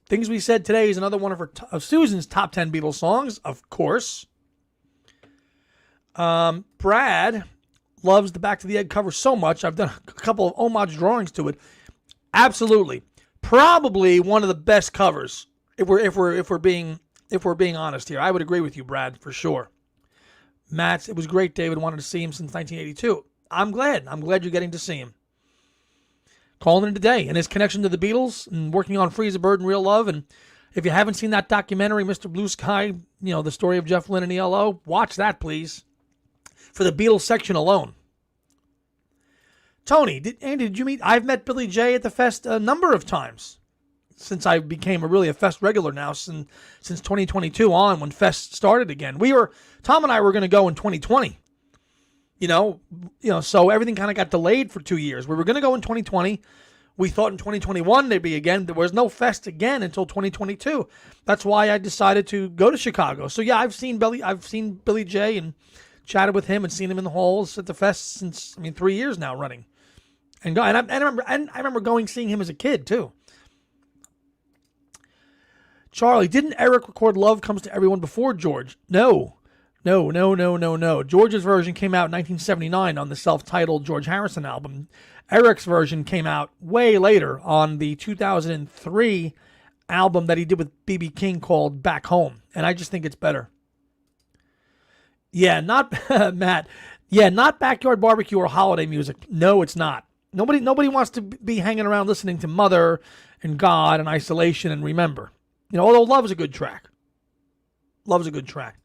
Things We Said Today is another one of Susan's top 10 Beatles songs, of course. Brad loves the Back to the Egg cover so much. I've done a couple of homage drawings to it. Absolutely. Probably one of the best covers, if we're being honest here. I would agree with you, Brad, for sure. Matt, it was great. David wanted to see him since 1982. I'm glad. I'm glad you're getting to see him. Calling in today, and his connection to the Beatles and working on Free as a Bird and Real Love. And if you haven't seen that documentary, Mr. Blue Sky, the story of Jeff Lynne and ELO, watch that, please, for the Beatles section alone. Tony, did you meet? I've met Billy J at the fest a number of times since I became a fest regular now, since 2022 on, when fest started again. Tom and I were going to go in 2020. So everything kind of got delayed for 2 years. We were going to go in 2020. We thought in 2021 there'd be again. There was no fest again until 2022. That's why I decided to go to Chicago. So yeah, I've seen Billy J and chatted with him and seen him in the halls at the fest since 3 years now running. And I remember seeing him as a kid too. Charlie, didn't Eric record Love Comes to Everyone before George? No. George's version came out in 1979 on the self-titled George Harrison album. Eric's version came out way later on the 2003 album that he did with B.B. King called Back Home. And I just think it's better. Yeah, not Matt. Yeah, not backyard barbecue or holiday music. No, it's not. Nobody wants to be hanging around listening to Mother and God and Isolation and Remember. Although Love's a good track. Love's a good track.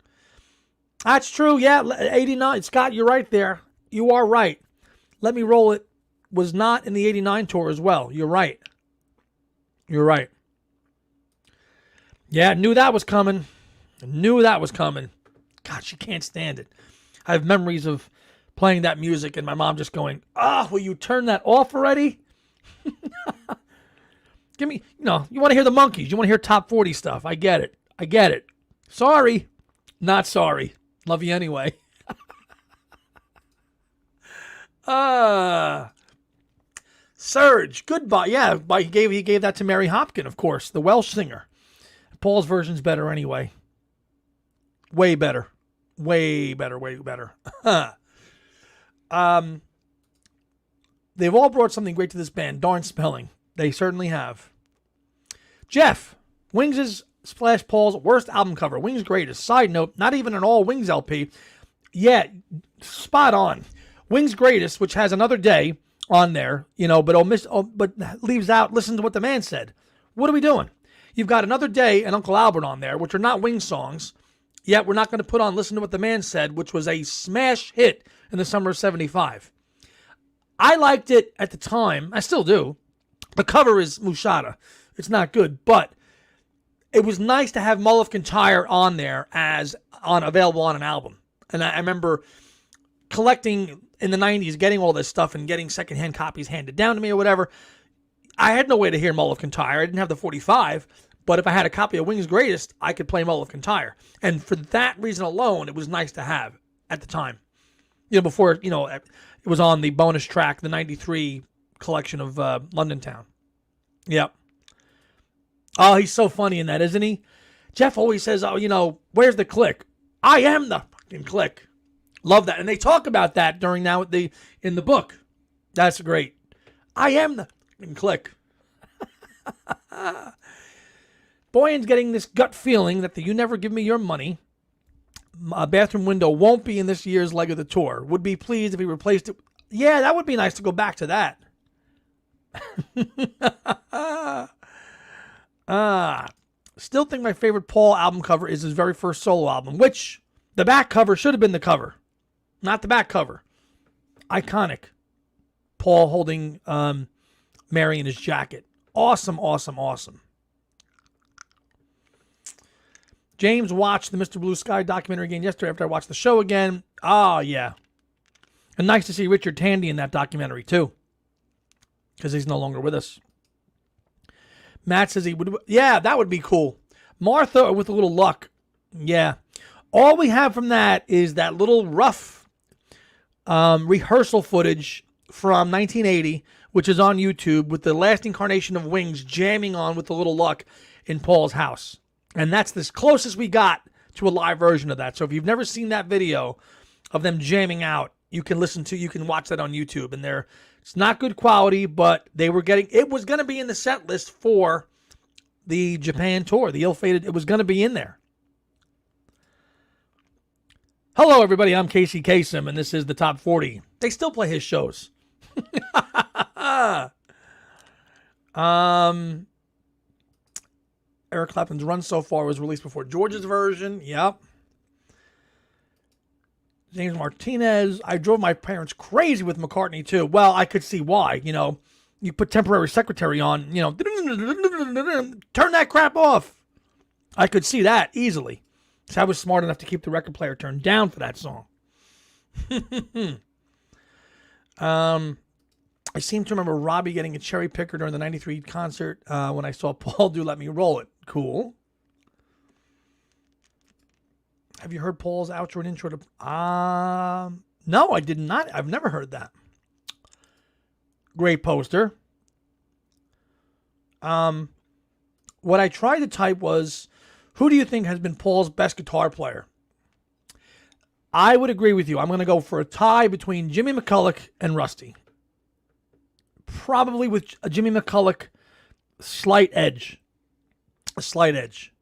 That's true, yeah. 89. Scott, you're right there. You are right. Let Me Roll It was not in the 89 tour as well. You're right. Yeah, knew that was coming. God, she can't stand it. I have memories of playing that music and my mom just going, will you turn that off already? Give me, you want to hear the Monkees. You want to hear top 40 stuff. I get it. Sorry. Not sorry. Love you anyway. Serge, goodbye. Yeah, he gave that to Mary Hopkin, of course, the Welsh singer. Paul's version's better anyway. Way better. They've all brought something great to this band. Darn spelling. They certainly have. Jeff, Wings is / Paul's worst album cover. Wings greatest. Side note, not even an all Wings LP. Yeah, spot on. Wings greatest, which has Another Day on there, but leaves out Listen to What the Man Said. What are we doing? You've got Another Day and Uncle Albert on there, which are not Wings songs. Yet we're not going to put on Listen to What the Man Said, which was a smash hit in the summer of 75. I liked it at the time. I still do. The cover is Mushada. It's not good, but it was nice to have Mull of Kintyre on there available on an album. And I remember collecting in the 90s, getting all this stuff and getting secondhand copies handed down to me or whatever. I had no way to hear Mull of Kintyre. I didn't have the 45, but if I had a copy of Wings Greatest, I could play Mull of Kintyre. And for that reason alone, it was nice to have at the time. Before, it was on the bonus track, the 93 collection of London Town. Yep. Oh, he's so funny in that, isn't he? Jeff always says, where's the click? I am the fucking click. Love that. And they talk about that during now in the book. That's great. I am the fucking click. Boyan's getting this gut feeling that the You Never Give Me Your Money bathroom window won't be in this year's leg of the tour. Would be pleased if he replaced it. Yeah, that would be nice to go back to that. Still think my favorite Paul album cover is his very first solo album, which the back cover should have been the cover, not the back cover. Iconic. Paul holding Mary in his jacket. Awesome. James watched the Mr. Blue Sky documentary again yesterday after I watched the show again. Oh, yeah. And nice to see Richard Tandy in that documentary, too. Because he's no longer with us. Matt says he would. Yeah, that would be cool. Martha with a little luck. Yeah. All we have from that is that little rough rehearsal footage from 1980, which is on YouTube, with the last incarnation of Wings jamming on with a little luck in Paul's house. And that's the closest we got to a live version of that. So if you've never seen that video of them jamming out, you can watch that on YouTube. And it's not good quality, but it was going to be in the set list for the Japan tour, the ill-fated, it was going to be in there. Hello, everybody. I'm Casey Kasem, and this is the Top 40. They still play his shows. Eric Clapton's Run So Far was released before George's version. Yep. James Martinez. I drove my parents crazy with McCartney, too. Well, I could see why. You know, you put Temporary Secretary on, you know, turn that crap off. I could see that easily. So I was smart enough to keep the record player turned down for that song. I seem to remember Robbie getting a cherry picker during the 93 concert when I saw Paul do Let Me Roll It. Cool. Have you heard Paul's outro and intro to... no, I did not. I've never heard that. Great poster. What I tried to type was, who do you think has been Paul's best guitar player? I would agree with you. I'm going to go for a tie between Jimmy McCulloch and Rusty. Probably with a Jimmy McCulloch slight edge. A slight edge.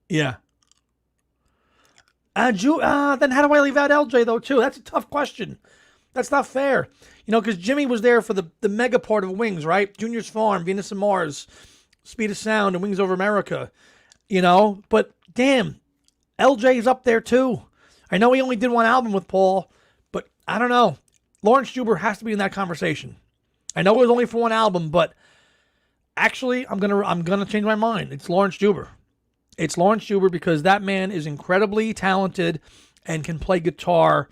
Yeah. Then how do I leave out LJ, though, too? That's a tough question. That's not fair. You know, because Jimmy was there for the mega part of Wings, right? Junior's Farm, Venus and Mars, Speed of Sound, and Wings Over America. You know, but damn, LJ's up there, too. I know he only did one album with Paul, but I don't know. Lawrence Juber has to be in that conversation. I know it was only for one album, but actually, I'm gonna change my mind. It's Lawrence Juber. It's Lawrence Juber because that man is incredibly talented and can play guitar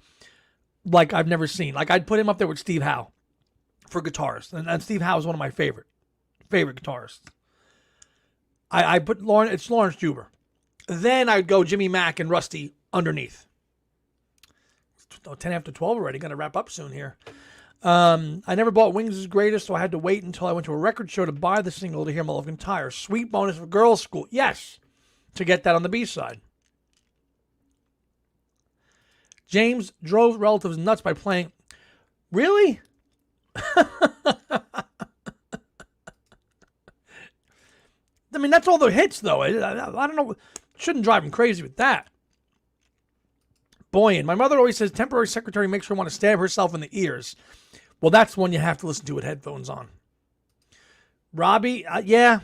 like I've never seen. Like, I'd put him up there with Steve Howe for guitarists, and Steve Howe is one of my favorite guitarists. I put Lawrence. It's Lawrence Juber. Then I'd go Jimmy Mack and Rusty underneath. 10 after 12 already. Going to wrap up soon here. I never bought Wings' Greatest, so I had to wait until I went to a record show to buy the single to hear Mulligan Tire. Sweet bonus for girls' school. Yes, to get that on the B-side. James drove relatives nuts by playing. Really? I mean, that's all the hits, though. I don't know. Shouldn't drive him crazy with that. Boyan. My mother always says Temporary Secretary makes her want to stab herself in the ears. Well, that's one you have to listen to with headphones on. Robbie, yeah.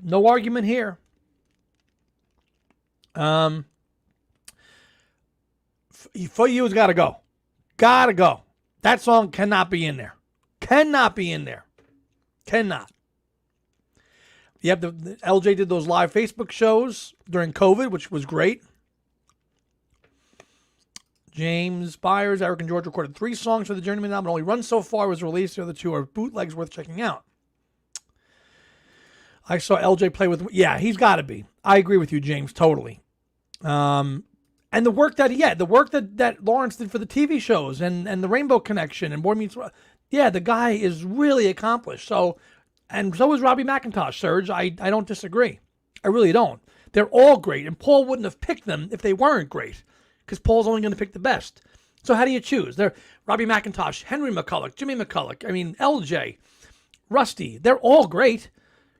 No argument here. For You has got to go. Got to go. That song cannot be in there. Cannot be in there. Cannot. Yep, the LJ did those live Facebook shows during COVID, which was great. James Byers, Eric and George recorded 3 songs for the Journeyman album. Only Run So Far was released. The other 2 are bootlegs worth checking out. I saw LJ play with... Yeah, he's got to be. I agree with you, James, totally. And the work that Lawrence did for the TV shows and the Rainbow Connection and Boy Meets... Yeah, the guy is really accomplished. And so is Robbie McIntosh, Serge. I don't disagree. I really don't. They're all great, and Paul wouldn't have picked them if they weren't great, because Paul's only going to pick the best. So how do you choose? They're Robbie McIntosh, Henry McCulloch, Jimmy McCulloch, LJ, Rusty. They're all great.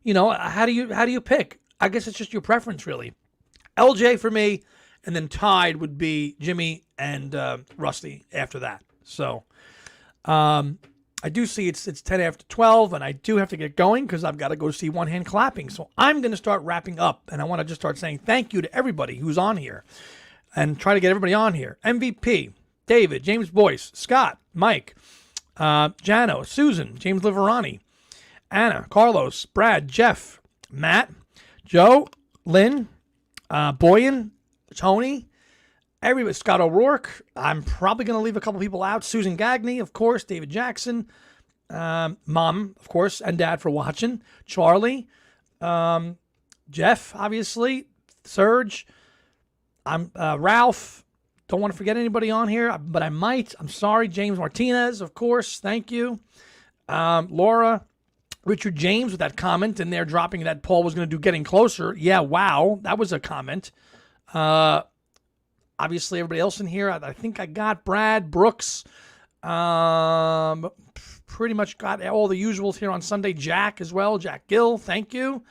You know, how do you pick? I guess it's just your preference, really. LJ for me, and then tied would be Jimmy and Rusty after that. So, I do see it's 10 after 12, and I do have to get going because I've got to go see One Hand Clapping. So I'm going to start wrapping up, and I want to just start saying thank you to everybody who's on here and try to get everybody on here. MVP, David, James Boyce, Scott, Mike, Jano, Susan, James Liverani, Anna, Carlos, Brad, Jeff, Matt, Joe, Lynn, Boyan, Tony, everybody, Scott O'Rourke. I'm probably going to leave a couple people out. Susan Gagney, of course. David Jackson. Mom, of course, and Dad for watching. Charlie. Jeff, obviously. Serge. I'm Ralph. Don't want to forget anybody on here, but I might. I'm sorry. James Martinez, of course. Thank you. Laura. Richard James with that comment in there dropping that Paul was going to do Getting Closer. Yeah, wow. That was a comment. Obviously, everybody else in here, I think I got Brad, Brooks, pretty much got all the usuals here on Sunday. Jack as well, Jack Gill, thank you.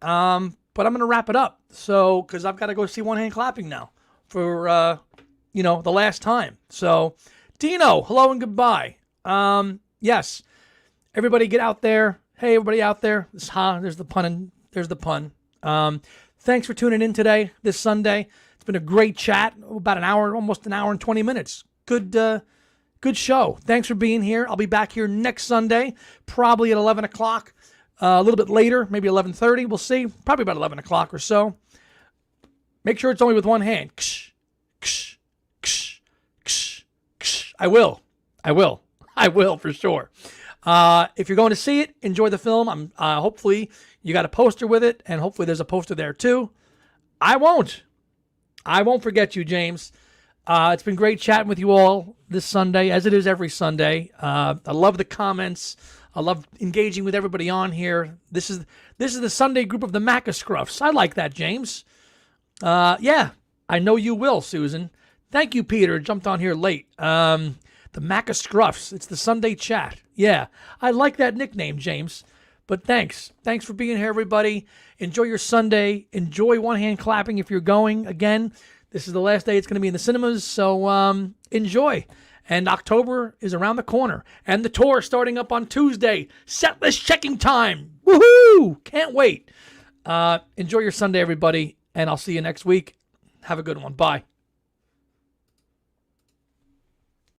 But I'm going to wrap it up, so because I've got to go see One Hand Clapping now for the last time. So, Dino, hello and goodbye. Yes, everybody get out there. Hey, everybody out there. There's the pun. There's the pun. Thanks for tuning in today, this Sunday. It's been a great chat, about an hour, almost an hour and 20 minutes. Good show. Thanks for being here. I'll be back here next Sunday, probably at 11 o'clock, a little bit later, maybe 11:30. We'll see. Probably about 11 o'clock or so. Make sure it's only with one hand. Ksh, ksh, ksh, ksh, ksh. I will for sure. If you're going to see it, enjoy the film. Hopefully you got a poster with it, and hopefully there's a poster there too. I won't forget you, James. It's been great chatting with you all this Sunday, as it is every Sunday. I love the comments. I love engaging with everybody on here. This is the Sunday group of the Maccascruffs. I like that, James. Yeah, I know you will, Susan. Thank you, Peter. Jumped on here late. The Maccascruffs. It's the Sunday chat. Yeah, I like that nickname, James. But thanks. Thanks for being here, everybody. Enjoy your Sunday. Enjoy one hand clapping if you're going. Again, this is the last day it's going to be in the cinemas, so enjoy. And October is around the corner. And the tour starting up on Tuesday. Setlist checking time. Woohoo! Can't wait. Enjoy your Sunday, everybody. And I'll see you next week. Have a good one. Bye.